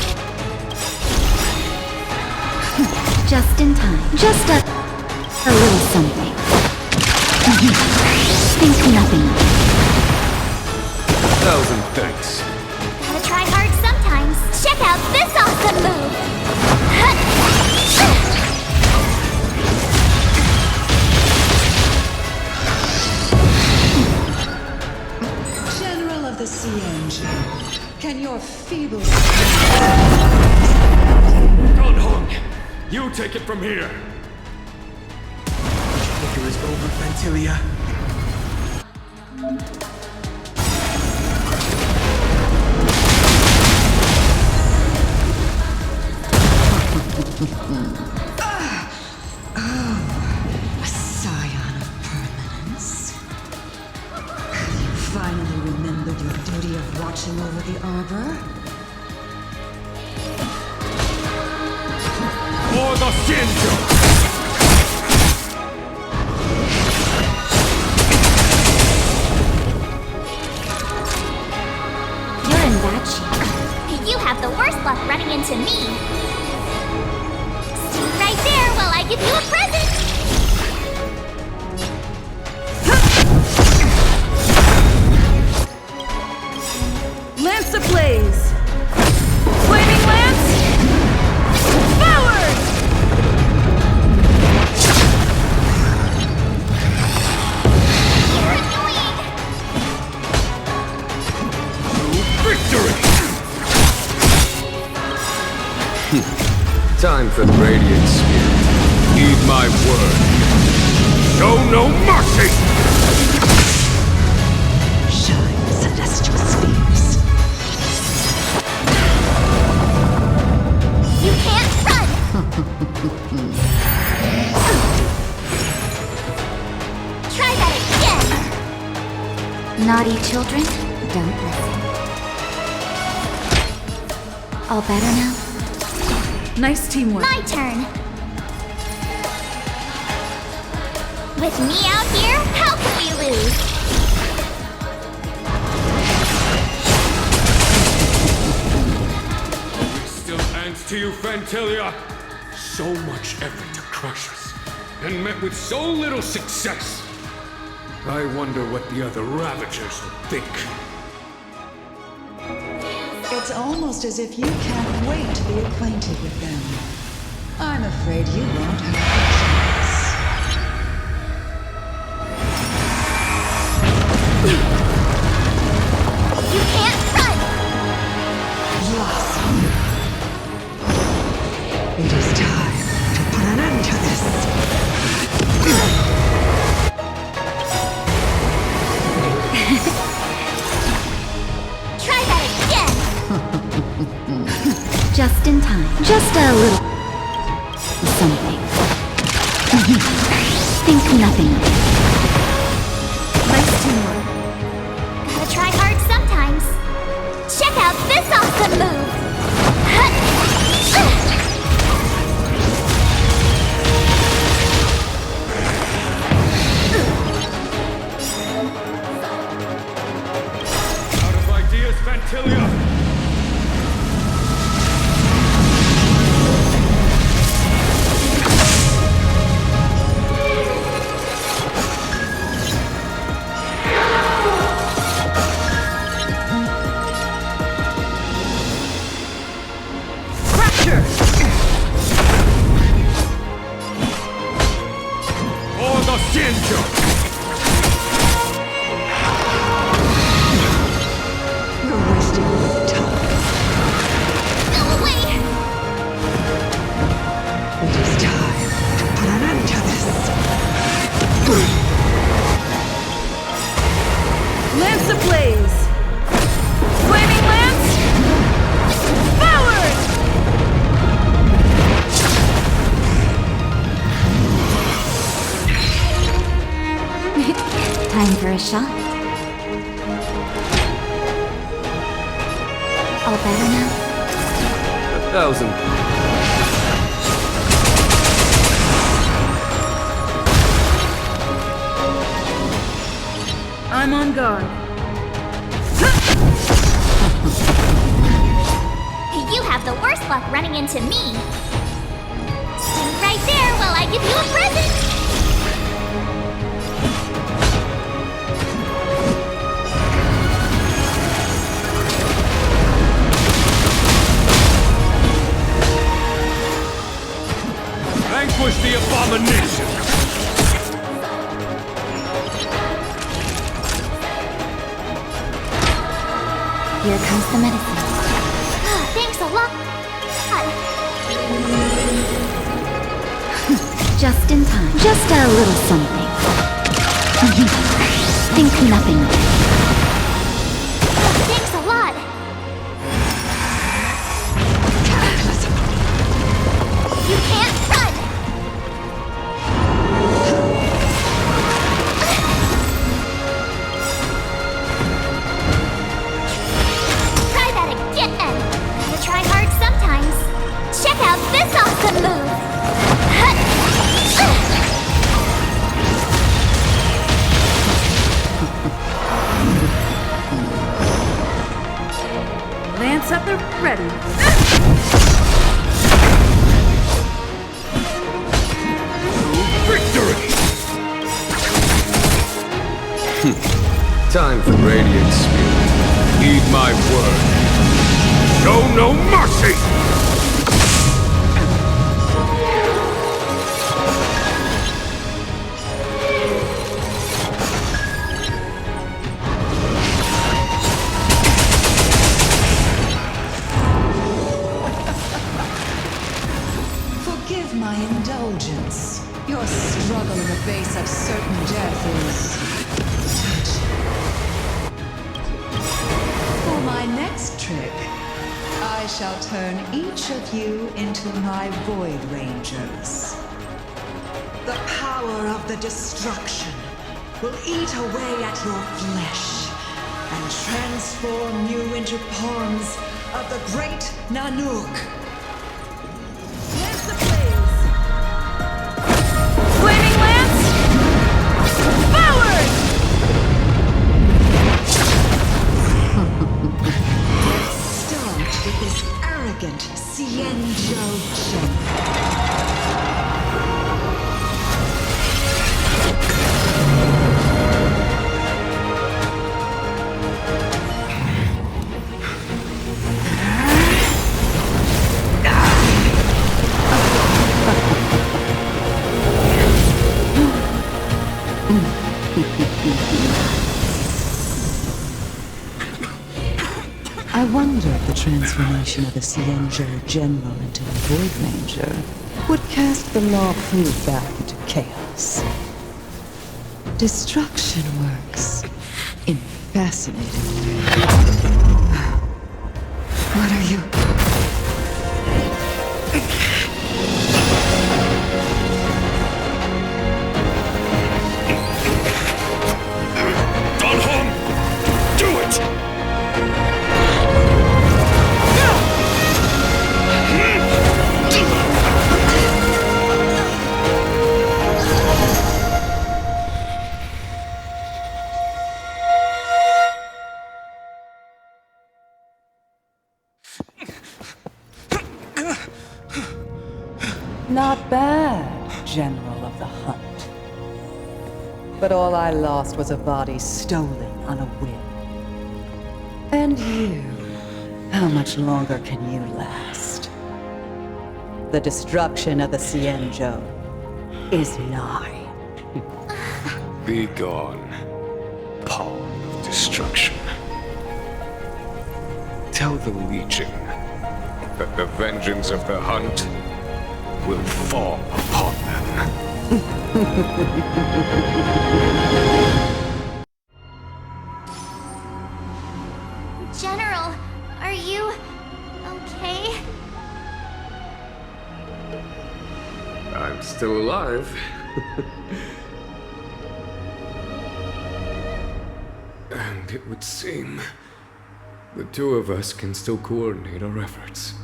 Just in time. Just a little something. Think nothing. 1,000 thanks. Gotta try hard sometimes. Check out this awesome move! General of the CNG, can your feeble... Don Hong, you take it from here. Vigor is over, Fantilia. A scion of permanence. You finally remembered your duty of watching over the arbor? For the Shinjo! You're in bad shape. You have the worst luck running into me. Stay right there while I give you a present! Lance ablaze! Flaming lance! Forward! You're annoying! Victory! Time for the Radiant Spirit. Heed my word. Show no mercy! Shine, celestial spheres. You can't run! Try that again! Naughty children, don't listen. All better now? Nice teamwork. My turn! With me out here, how can we lose? We still ants to you, Fantilia? So much effort to crush us, and met with so little success. I wonder what the other Ravagers would think. It's almost as if you can't wait to be acquainted with them. I'm afraid you won't have a chance. You can't run! Blossom. It is time to put an end to this. Try that again! Just in time. Just a little something. Think nothing. Nice teamwork. Gotta try hard sometimes. Check out this awesome move! Fantilia! Lance ablaze! Flaming lance! Forward! Time for a shot. All better now? 1,000. I'm on guard. You have the worst luck running into me. Stay right there while I give you a present. Vanquish the abomination! Here comes the medicine. Thanks a lot. Just in time. Just a little something. Think nothing of it. Thanks a lot. You can't run. Try that again. Gotta try hard sometimes. Check out this awesome move. Lance at the ready. Victory! Time for Radiant Spirit. Heed my word. Show no mercy! Forgive my indulgence. Your struggle in the face of certain death is for my next trick. I shall turn each of you into my Void Rangers. The power of the destruction will eat away at your flesh and transform you into pawns of the great Nanook. Lance ablaze! Flaming lance! Forward! Start with this arrogant Xianzhou general. I wonder if the transformation of a Xianzhou general into a Void Ranger would cast the Law Fu back into chaos. Destruction works in fascinating ways. What are you? Not bad, General of the Hunt. But all I lost was a body stolen on a whim. And you, how much longer can you last? The destruction of the Xianzhou is nigh. Be gone, pawn of destruction. Tell the Legion that the vengeance of the Hunt will fall upon them. General, are you okay? I'm still alive. And it would seem the two of us can still coordinate our efforts.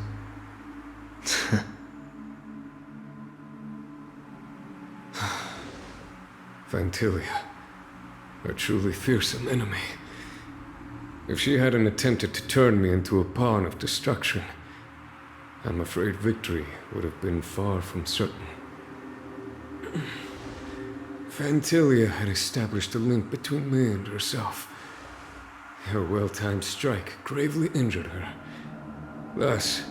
Vantilia, a truly fearsome enemy. If she hadn't attempted to turn me into a pawn of destruction, I'm afraid victory would have been far from certain. Vantilia had established a link between me and herself. Her well-timed strike gravely injured her. Thus,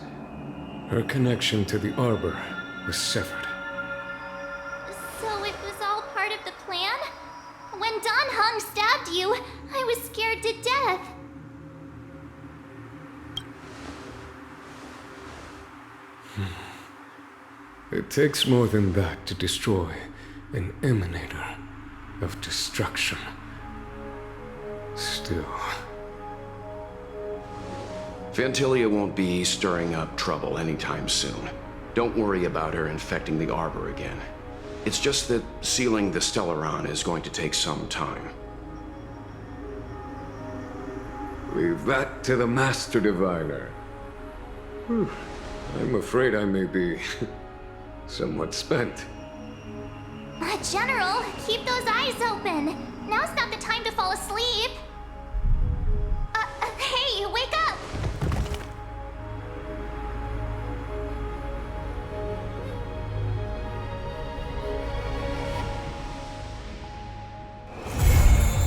her connection to the Arbor was severed. So it was all part of the plan? When Don Hung stabbed you, I was scared to death. It takes more than that to destroy an emanator of destruction. Still... Vantilia won't be stirring up trouble anytime soon. Don't worry about her infecting the Arbor again. It's just that sealing the Stellaron is going to take some time. Leave that to the Master Diviner. I'm afraid I may be somewhat spent. General, keep those eyes open. Now's not the time to fall asleep. Hey, wake up!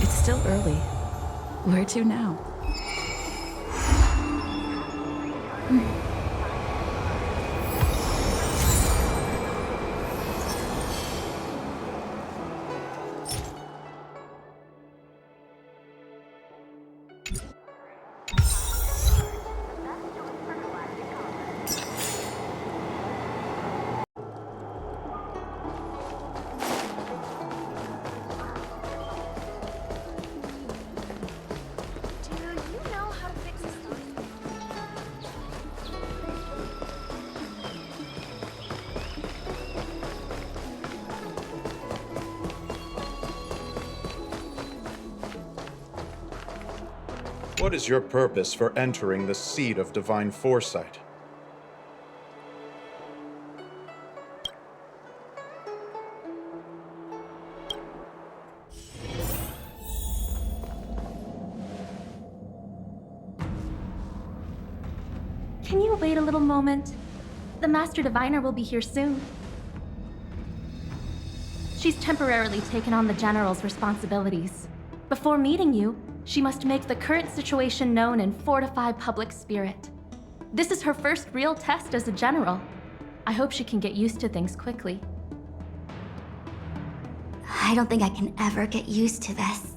It's still early. Where to now? What is your purpose for entering the seat of divine foresight? Can you wait a little moment? The Master Diviner will be here soon. She's temporarily taken on the General's responsibilities. Before meeting you, she must make the current situation known and fortify public spirit. This is her first real test as a General. I hope she can get used to things quickly. I don't think I can ever get used to this.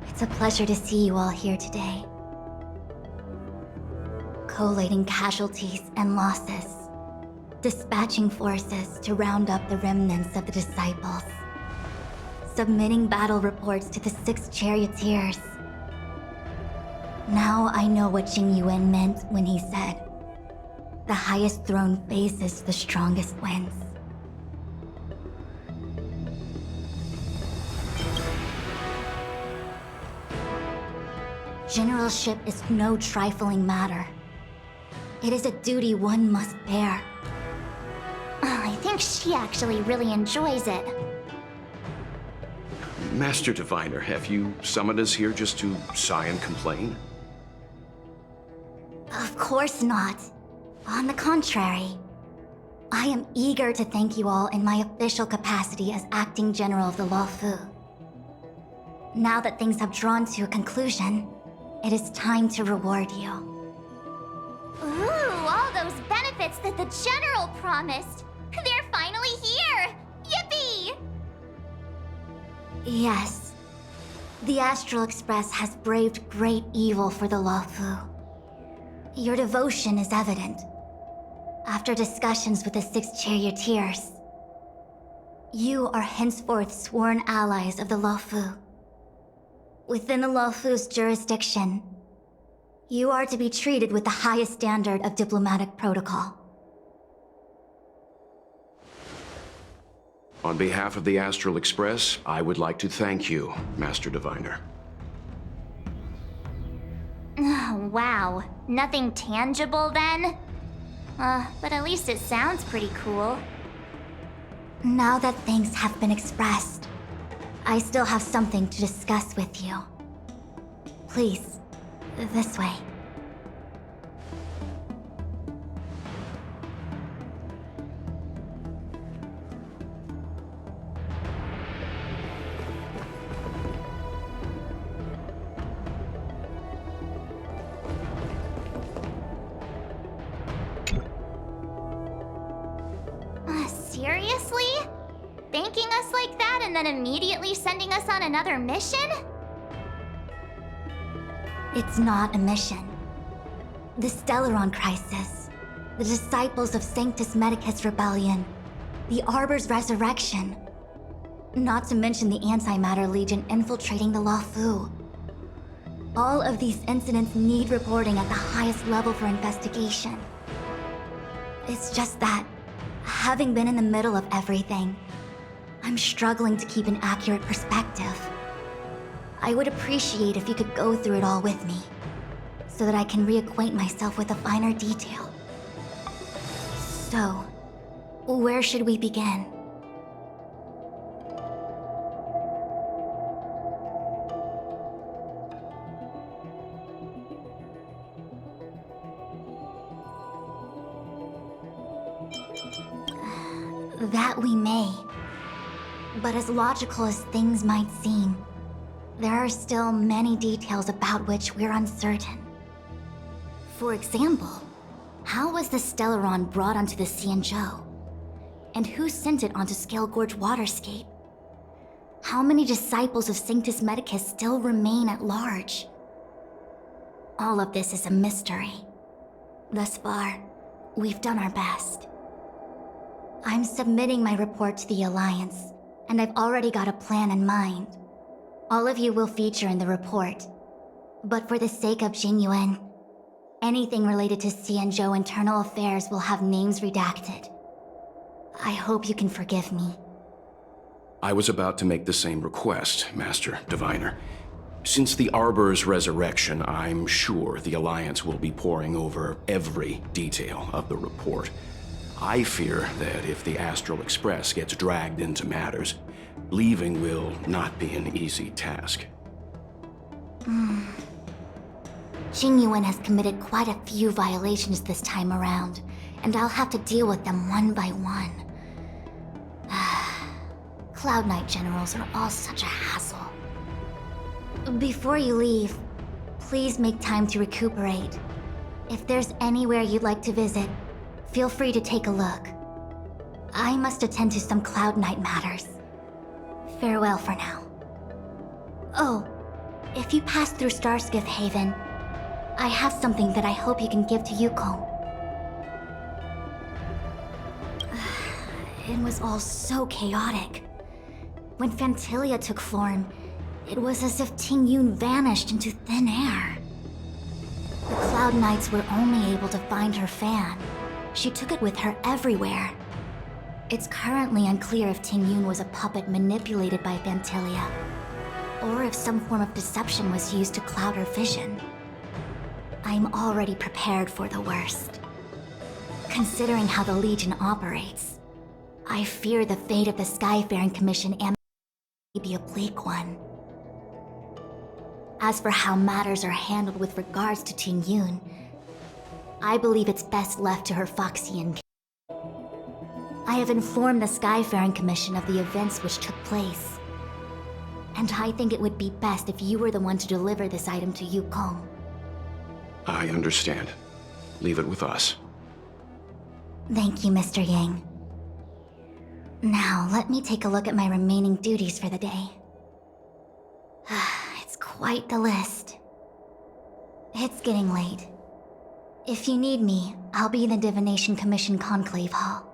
It's a pleasure to see you all here today. Collating casualties and losses, dispatching forces to round up the remnants of the disciples, submitting battle reports to the 6 charioteers. Now I know what Jing Yuan meant when he said, "The highest throne faces the strongest wins." Generalship is no trifling matter. It is a duty one must bear. I think she actually really enjoys it. Master Diviner, have you summoned us here just to sigh and complain? Of course not. On the contrary. I am eager to thank you all in my official capacity as Acting General of the Luofu. Now that things have drawn to a conclusion, it is time to reward you. Ooh, all those benefits that the General promised! They're finally here! Yippee! Yes. The Astral Express has braved great evil for the Luofu. Your devotion is evident. After discussions with the 6 charioteers, you are henceforth sworn allies of the Luofu. Within the Luofu's jurisdiction, you are to be treated with the highest standard of diplomatic protocol. On behalf of the Astral Express, I would like to thank you, Master Diviner. Wow, nothing tangible then? But at least it sounds pretty cool. Now that things have been expressed, I still have something to discuss with you. Please, this way. Seriously? Thanking us like that and then immediately sending us on another mission? It's not a mission. The Stellaron Crisis, the Disciples of Sanctus Medicus Rebellion, the Arbor's resurrection, not to mention the Antimatter Legion infiltrating the Luofu. All of these incidents need reporting at the highest level for investigation. It's just that, having been in the middle of everything, I'm struggling to keep an accurate perspective. I would appreciate if you could go through it all with me, so that I can reacquaint myself with a finer detail. So, where should we begin? That we may. But as logical as things might seem, there are still many details about which we're uncertain. For example, how was the Stellaron brought onto the Xianzhou? And who sent it onto Scale Gorge Waterscape? How many disciples of Sanctus Medicus still remain at large? All of this is a mystery. Thus far, we've done our best. I'm submitting my report to the Alliance, and I've already got a plan in mind. All of you will feature in the report. But for the sake of Jingyuan, anything related to Xianzhou internal affairs will have names redacted. I hope you can forgive me. I was about to make the same request, Master Diviner. Since the Arbor's resurrection, I'm sure the Alliance will be poring over every detail of the report. I fear that if the Astral Express gets dragged into matters, leaving will not be an easy task. Jingyuan has committed quite a few violations this time around, and I'll have to deal with them one by one. Cloud Knight generals are all such a hassle. Before you leave, please make time to recuperate. If there's anywhere you'd like to visit, feel free to take a look. I must attend to some Cloud Knight matters. Farewell for now. Oh, if you pass through Starskiff Haven, I have something that I hope you can give to Yuko. It was all so chaotic. When Fantilia took form, it was as if Ting Yun vanished into thin air. The Cloud Knights were only able to find her fan. She took it with her everywhere. It's currently unclear if Ting Yun was a puppet manipulated by Fantilia, or if some form of deception was used to cloud her vision. I'm already prepared for the worst. Considering how the Legion operates, I fear the fate of the Skyfaring Commission and be a bleak one. As for how matters are handled with regards to Ting Yun, I believe it's best left to her Foxian. I have informed the Skyfaring Commission of the events which took place, and I think it would be best if you were the one to deliver this item to Yukong. I understand. Leave it with us. Thank you, Mr. Yang. Now, let me take a look at my remaining duties for the day. It's quite the list. It's getting late. If you need me, I'll be in the Divination Commission Conclave Hall.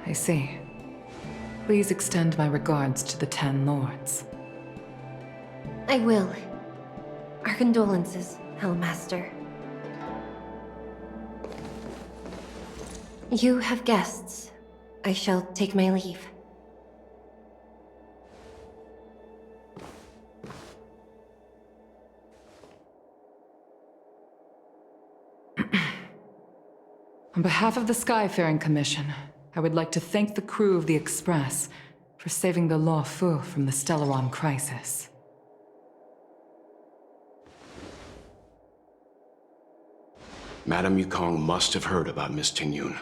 I see. Please extend my regards to the 10 lords. I will. Our condolences, Hellmaster. You have guests. I shall take my leave. On behalf of the Skyfaring Commission, I would like to thank the crew of the Express for saving the Law Fu from the Stellaron crisis. Madame Yukong must have heard about Miss Ting Yun.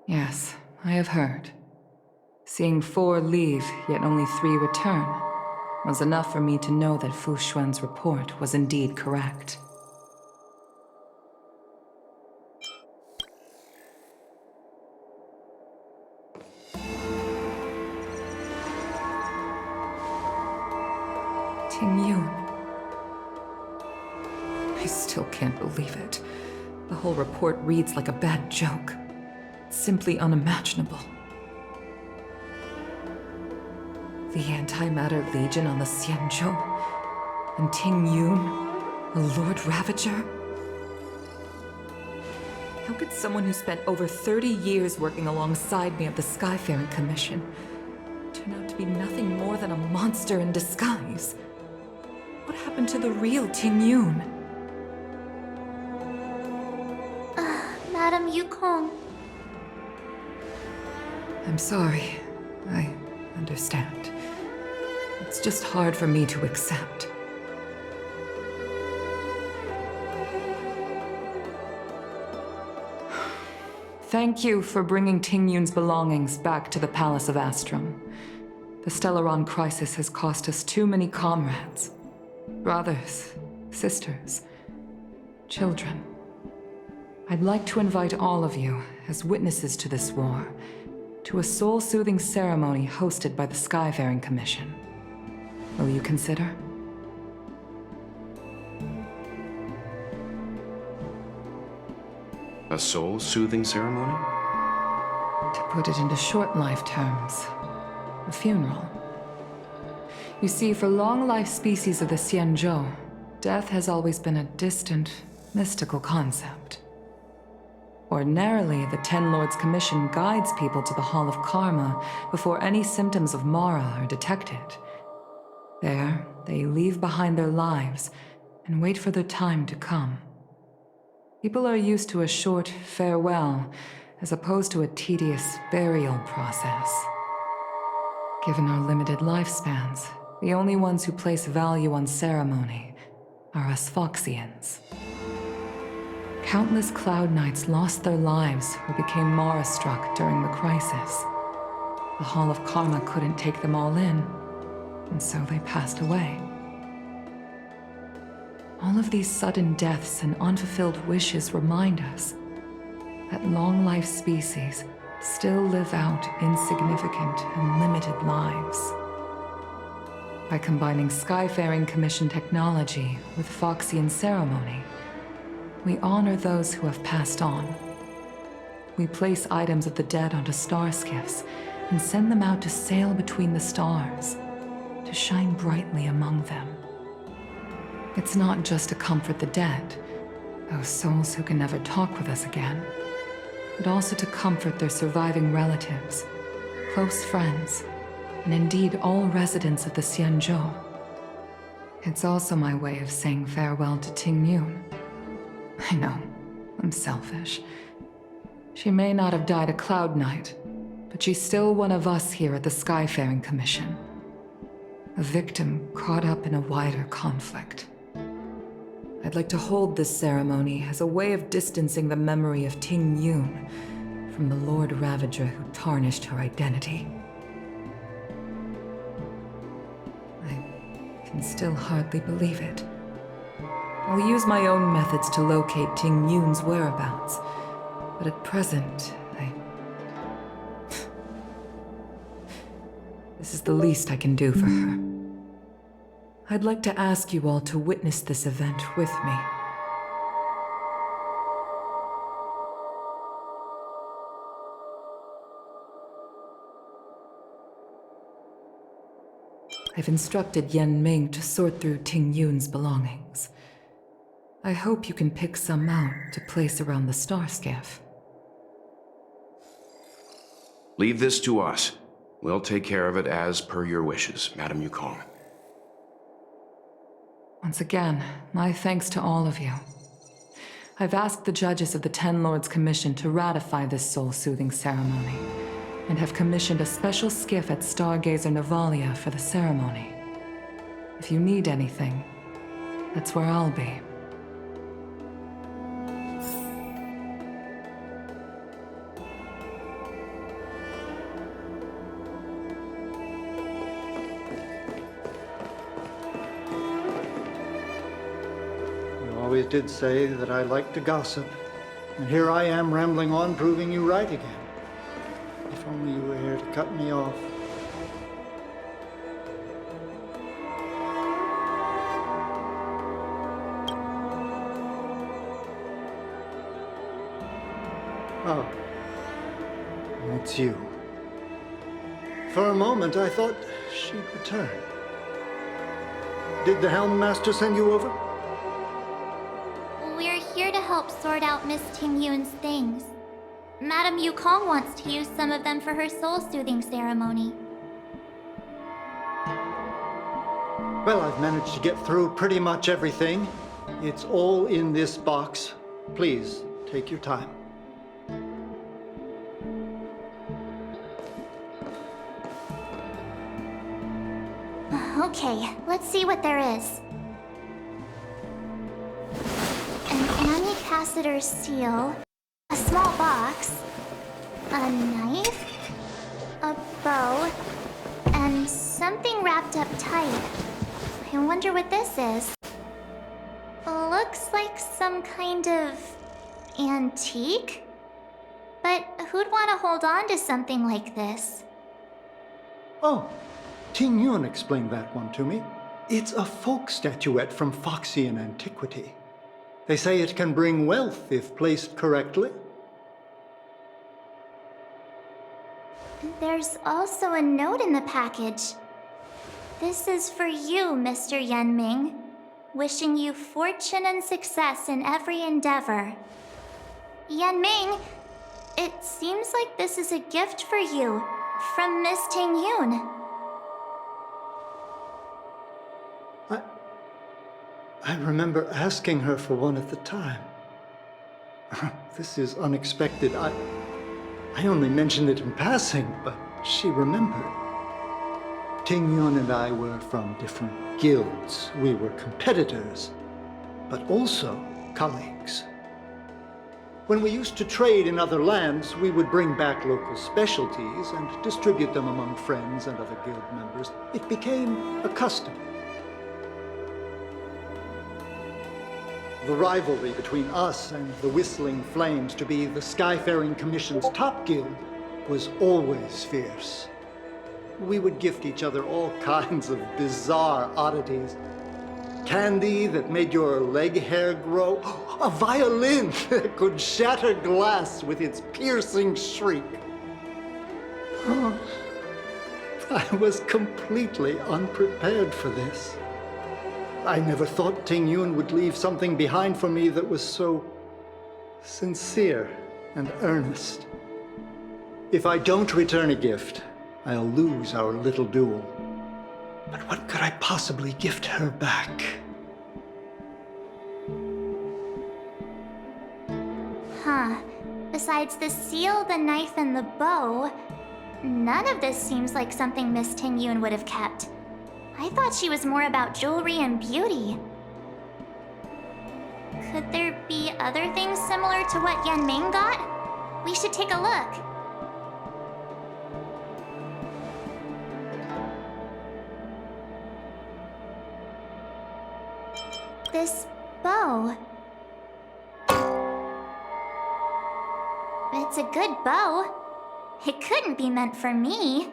Yes, I have heard. Seeing 4 leave, yet only 3 return, was enough for me to know that Fu Xuan's report was indeed correct. Ting Yun. I still can't believe it. The whole report reads like a bad joke. It's simply unimaginable. The Antimatter Legion on the Xianzhou, and Ting Yun, a Lord Ravager? How could someone who spent over 30 years working alongside me at the Skyfaring Commission turn out to be nothing more than a monster in disguise? What happened to the real Ting Yun? Madame Yukong. I'm sorry. I understand. It's just hard for me to accept. Thank you for bringing Ting Yun's belongings back to the Palace of Astrum. The Stellaron crisis has cost us too many comrades. Brothers, sisters, children. I'd like to invite all of you, as witnesses to this war, to a soul-soothing ceremony hosted by the Skyfaring Commission. Will you consider? A soul-soothing ceremony? To put it into short life terms, a funeral. You see, for long-life species of the Xianzhou, death has always been a distant, mystical concept. Ordinarily, the Ten Lords Commission guides people to the Hall of Karma before any symptoms of Mara are detected. There, they leave behind their lives and wait for their time to come. People are used to a short farewell as opposed to a tedious burial process. Given our limited lifespans, the only ones who place value on ceremony are us Foxians. Countless Cloud Knights lost their lives or became Mara-struck during the crisis. The Hall of Karma couldn't take them all in, and so they passed away. All of these sudden deaths and unfulfilled wishes remind us that long-life species still live out insignificant and limited lives. By combining Skyfaring Commission technology with Foxian ceremony, we honor those who have passed on. We place items of the dead onto star skiffs and send them out to sail between the stars, to shine brightly among them. It's not just to comfort the dead, those souls who can never talk with us again, but also to comfort their surviving relatives, close friends, and indeed all residents of the Xianzhou. It's also my way of saying farewell to Ting Yun. I know, I'm selfish. She may not have died a Cloud Knight, but she's still one of us here at the Skyfaring Commission. A victim caught up in a wider conflict. I'd like to hold this ceremony as a way of distancing the memory of Ting Yun from the Lord Ravager who tarnished her identity. I can still hardly believe it. I'll use my own methods to locate Ting Yun's whereabouts, but at present, this is the least I can do for her. I'd like to ask you all to witness this event with me. I've instructed Yan Ming to sort through Ting Yun's belongings. I hope you can pick some out to place around the star skiff. Leave this to us. We'll take care of it as per your wishes, Madame Yukong. Once again, my thanks to all of you. I've asked the judges of the Ten Lords Commission to ratify this soul-soothing ceremony, and have commissioned a special skiff at Stargazer Navalia for the ceremony. If you need anything, that's where I'll be. You always did say that I like to gossip, and here I am rambling on, proving you right again. If only you were here to cut me off. Oh, it's you. For a moment, I thought she'd returned. Did the Helm Master send you over? We're here to help sort out Miss Ting Yun's things. Madame Yukong wants to use some of them for her soul-soothing ceremony. Well, I've managed to get through pretty much everything. It's all in this box. Please, take your time. Okay, let's see what there is. An Annie seal, a small box, a knife, a bow, and something wrapped up tight. I wonder what this is. Looks like some kind of antique? But who'd want to hold on to something like this? Oh, Ting Yun explained that one to me. It's a folk statuette from Foxian antiquity. They say it can bring wealth if placed correctly. There's also a note in the package. This is for you, Mr. Yanming. Wishing you fortune and success in every endeavor. Yanming, it seems like this is a gift for you from Miss Ting Yun. I remember asking her for one at the time. This is unexpected. I only mentioned it in passing, but she remembered. Ting Yun and I were from different guilds. We were competitors, but also colleagues. When we used to trade in other lands, we would bring back local specialties and distribute them among friends and other guild members. It became a custom. the rivalry between us and the Whistling Flames to be the Skyfaring Commission's top guild was always fierce. We would gift each other all kinds of bizarre oddities. Candy that made your leg hair grow, a violin that could shatter glass with its piercing shriek. Oh, I was completely unprepared for this. I never thought Ting Yun would leave something behind for me that was so sincere and earnest. If I don't return a gift, I'll lose our little duel. But what could I possibly gift her back? Huh. Besides the seal, the knife, and the bow, none of this seems like something Miss Ting Yun would have kept. I thought she was more about jewelry and beauty. Could there be other things similar to what Yan Ming got? We should take a look. This bow. It's a good bow. It couldn't be meant for me,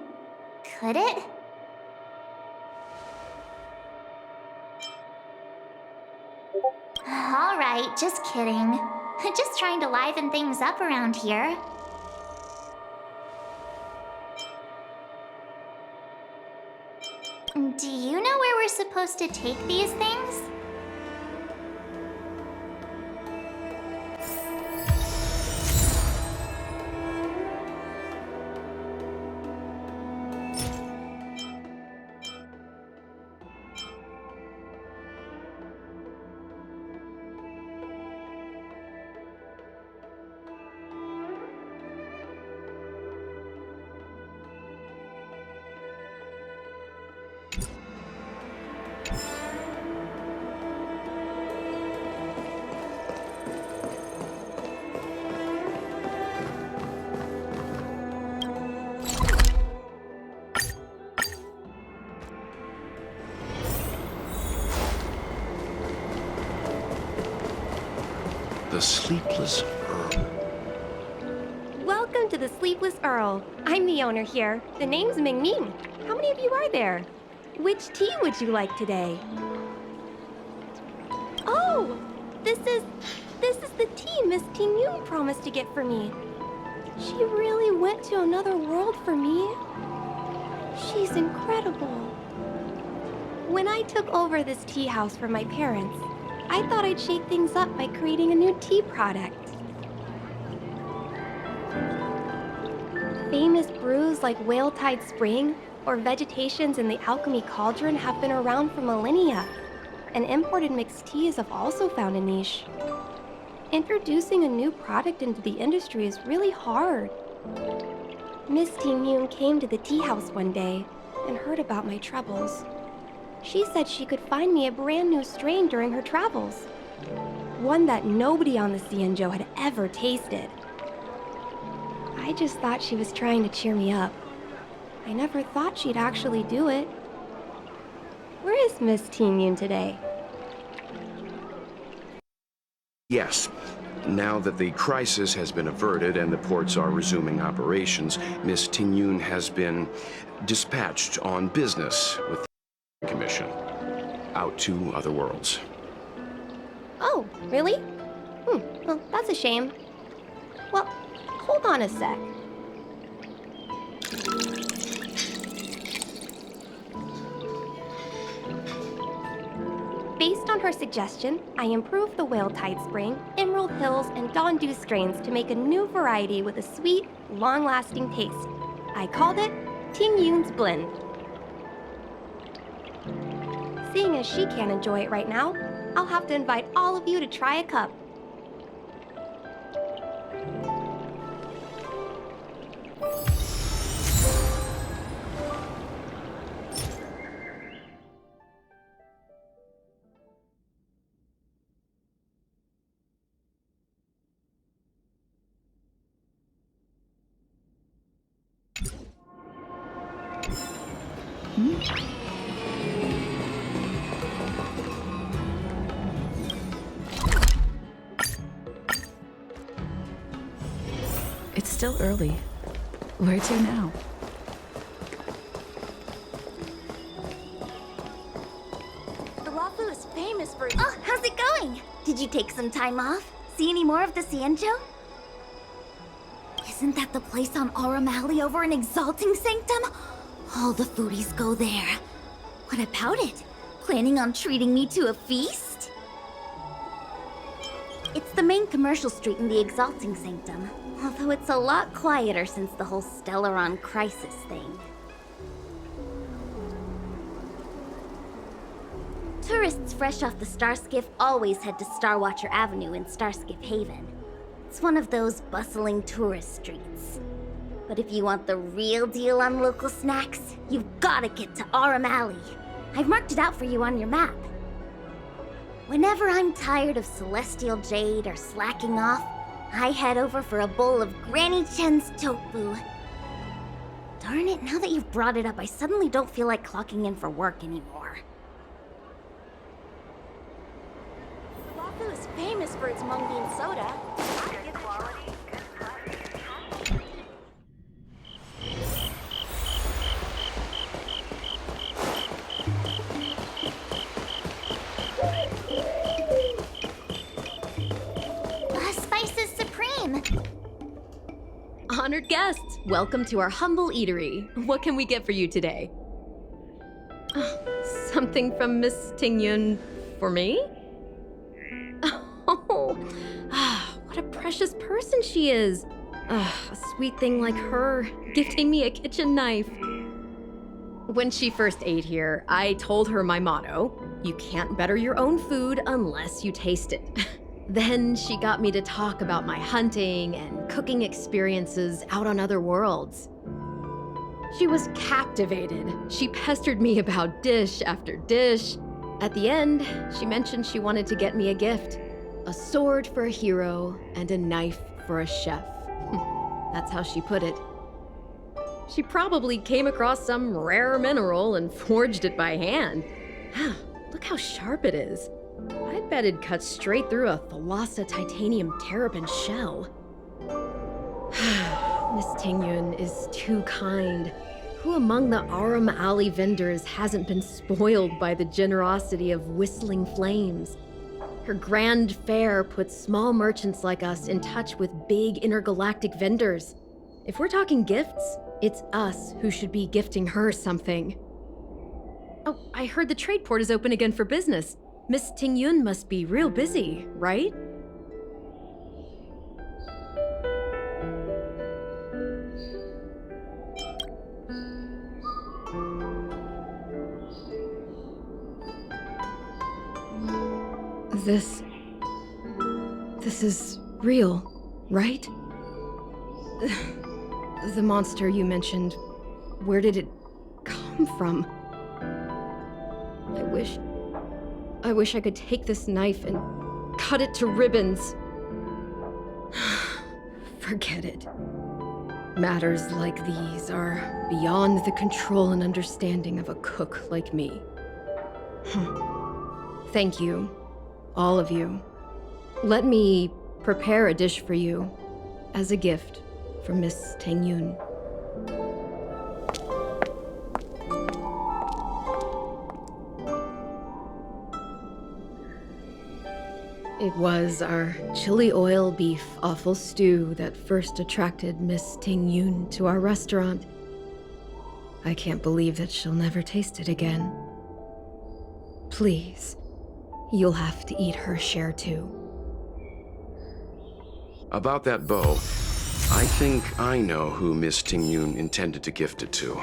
could it? All right, just kidding. Just trying to liven things up around here. Do you know where we're supposed to take these things? The Sleepless Earl. Welcome to the Sleepless Earl. I'm the owner here. The name's Ming Ming. How many of you are there? Which tea would you like today? Oh, this is the tea Miss Ting Yun promised to get for me. She really went to another world for me. She's incredible. When I took over this tea house for my parents, I thought I'd shake things up by creating a new tea product. Famous brews like Whale Tide Spring or vegetations in the Alchemy Cauldron have been around for millennia, and imported mixed teas have also found a niche. Introducing a new product into the industry is really hard. Miss Ting Yun came to the tea house one day and heard about my troubles. She said she could find me a brand new strain during her travels. One that nobody on the Xianzhou had ever tasted. I just thought she was trying to cheer me up. I never thought she'd actually do it. Where is Miss Ting Yun today? Yes. Now that the crisis has been averted and the ports are resuming operations, Miss Ting Yun has been dispatched on business with the Commission out to other worlds. Oh, really? Well, that's a shame. Well, hold on a sec. Based on her suggestion, I improved the Whale Tide Spring, Emerald Hills, and Dondu strains to make a new variety with a sweet, long-lasting taste. I called it Ting Yun's Blend. Seeing as she can't enjoy it right now, I'll have to invite all of you to try a cup. It's still early. Where to now? The Rafu is famous for... Oh, how's it going? Did you take some time off? See any more of the Cienjo? Isn't that the place on Aurum Alley over in Exalting Sanctum? All the foodies go there. What about it? Planning on treating me to a feast? It's the main commercial street in the Exalting Sanctum, although it's a lot quieter since the whole Stellaron crisis thing. Tourists fresh off the Starskiff always head to Starwatcher Avenue in Starskiff Haven. It's one of those bustling tourist streets. But if you want the real deal on local snacks, you've gotta get to Aurum Alley. I've marked it out for you on your map. Whenever I'm tired of Celestial Jade or slacking off, I head over for a bowl of Granny Chen's tofu. Darn it, now that you've brought it up, I suddenly don't feel like clocking in for work anymore. The Rafu is famous for its mung bean soda. Spices Supreme! Honored guests, welcome to our humble eatery. What can we get for you today? Something from Miss Tingyun for me? Oh, what a precious person she is. A sweet thing like her, gifting me a kitchen knife. When she first ate here, I told her my motto, you can't better your own food unless you taste it. Then she got me to talk about my hunting and cooking experiences out on other worlds. She was captivated. She pestered me about dish after dish. At the end, she mentioned she wanted to get me a gift. A sword for a hero and a knife for a chef. That's how she put it. She probably came across some rare mineral and forged it by hand. Look how sharp it is. I bet it'd cut straight through a Thalassa titanium terrapin shell. Miss Tingyun is too kind. Who among the Aurum Alley vendors hasn't been spoiled by the generosity of Whistling Flames? Her grand fare puts small merchants like us in touch with big intergalactic vendors. If we're talking gifts, it's us who should be gifting her something. Oh, I heard the trade port is open again for business. Miss Tingyun must be real busy, right? This is real, right? The monster you mentioned, where did it come from? I wish I could take this knife and cut it to ribbons. Forget it. Matters like these are beyond the control and understanding of a cook like me. Thank you, all of you. Let me prepare a dish for you as a gift from Miss Tingyun. It was our chili oil beef offal stew that first attracted Miss Tingyun to our restaurant. I can't believe that she'll never taste it again. Please, you'll have to eat her share too. About that bow, I think I know who Miss Tingyun intended to gift it to.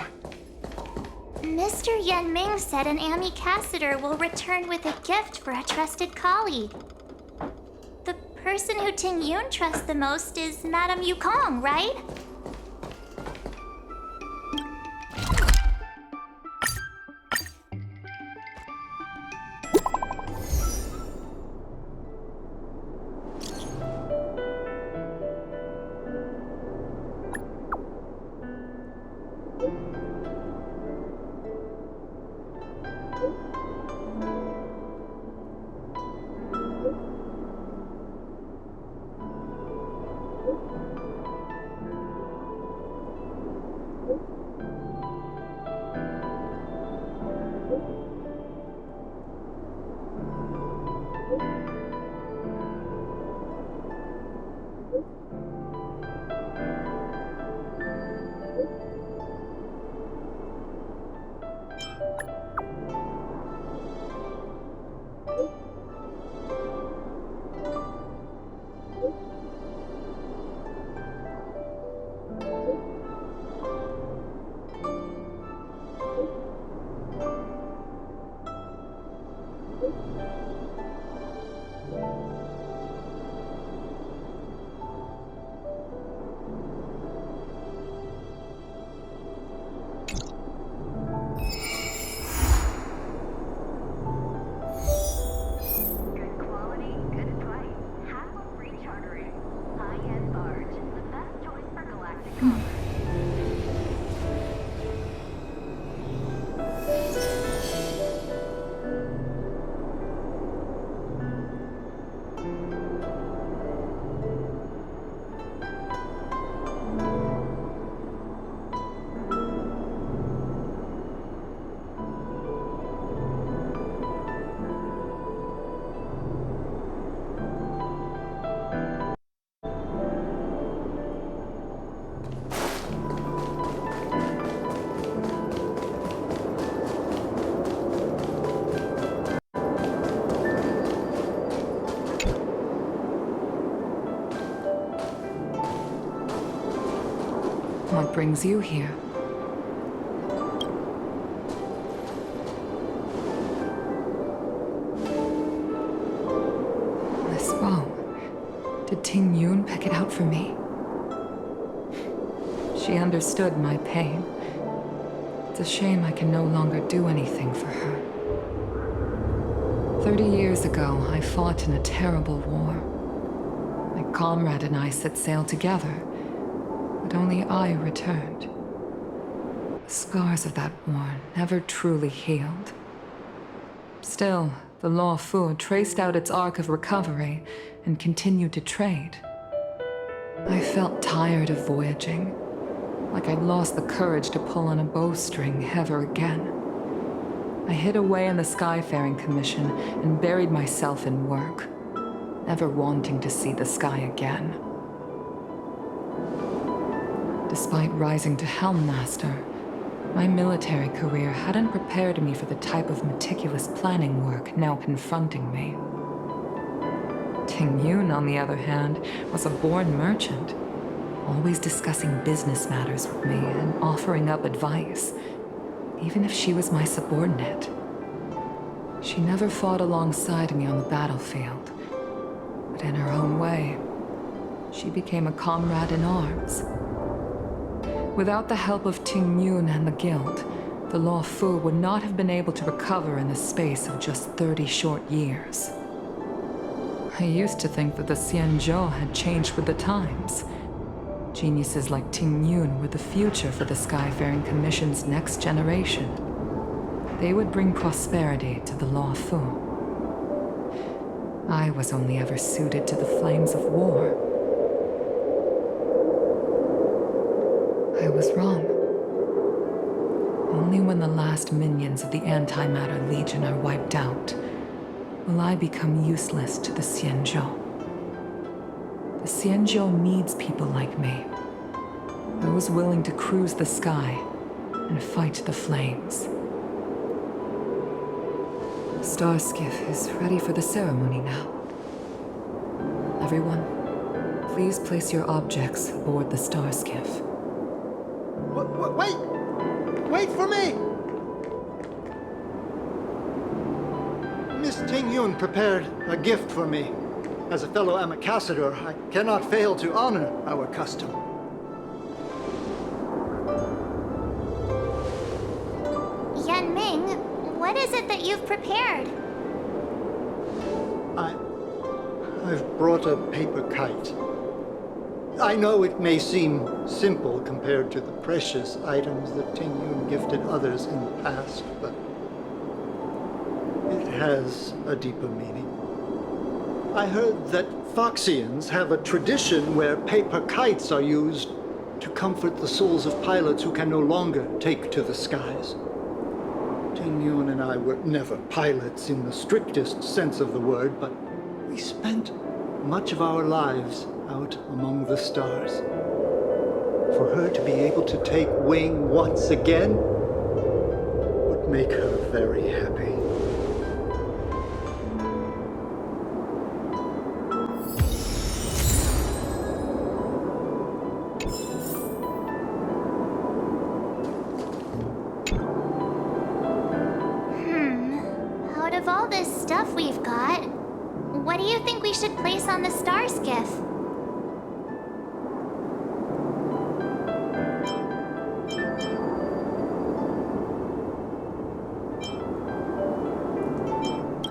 Mr. Yen Ming said an ambassador will return with a gift for a trusted colleague. The person who Tingyun trusts the most is Madame Yukong, right? What brings you here? This bow. Did Ting Yun pick it out for me? She understood my pain. It's a shame I can no longer do anything for her. 30 years ago, I fought in a terrible war. My comrade and I set sail together, but only I returned. The scars of that war never truly healed. Still, the Law Fu traced out its arc of recovery and continued to trade. I felt tired of voyaging, like I'd lost the courage to pull on a bowstring ever again. I hid away in the Skyfaring Commission and buried myself in work, never wanting to see the sky again. Despite rising to Helm Master, my military career hadn't prepared me for the type of meticulous planning work now confronting me. Ting Yun, on the other hand, was a born merchant, always discussing business matters with me and offering up advice, even if she was my subordinate. She never fought alongside me on the battlefield, but in her own way, she became a comrade in arms. Without the help of Ting Yun and the Guild, the Law Fu would not have been able to recover in the space of just 30 short years. I used to think that the Xianzhou had changed with the times. Geniuses like Ting Yun were the future for the Skyfaring Commission's next generation. They would bring prosperity to the Law Fu. I was only ever suited to the flames of war. I was wrong. Only when the last minions of the Antimatter Legion are wiped out will I become useless to the Xianzhou. The Xianzhou needs people like me, those willing to cruise the sky and fight the flames. The star skiff is ready for the ceremony now. Everyone, please place your objects aboard the star skiff. Wait! Wait for me! Miss Ting Yun prepared a gift for me. As a fellow ambassador, I cannot fail to honor our custom. Yan Ming, what is it that you've prepared? I've brought a paper kite. I know it may seem simple compared to the precious items that Ting Yun gifted others in the past, but it has a deeper meaning. I heard that Foxians have a tradition where paper kites are used to comfort the souls of pilots who can no longer take to the skies. Ting Yun and I were never pilots in the strictest sense of the word, but we spent much of our lives out among the stars. For her to be able to take wing once again would make her very happy. Out of all this stuff we've got, what do you think we should place on the star skiff?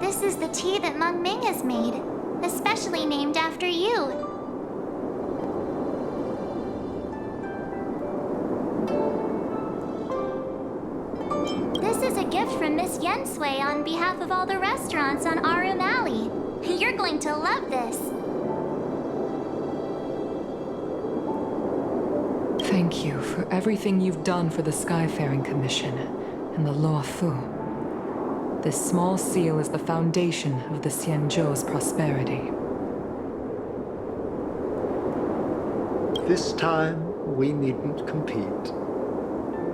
This is the tea that Meng Ming has made, especially named after you. This is a gift from Miss Yensui on behalf of all the restaurants on Arum Alley. You're going to love this. Thank you for everything you've done for the Skyfaring Commission and the Luo Fu. This small seal is the foundation of the Xianzhou's prosperity. This time, we needn't compete.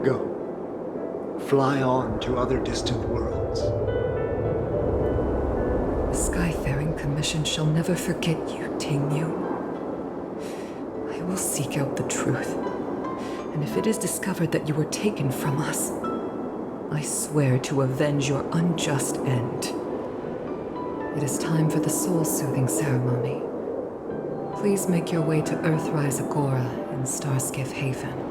Go. Fly on to other distant worlds. The Skyfaring Commission shall never forget you, Ting-Yu. I will seek out the truth. And if it is discovered that you were taken from us, I swear to avenge your unjust end. It is time for the soul-soothing ceremony. Please make your way to Earthrise Agora in Starskiff Haven.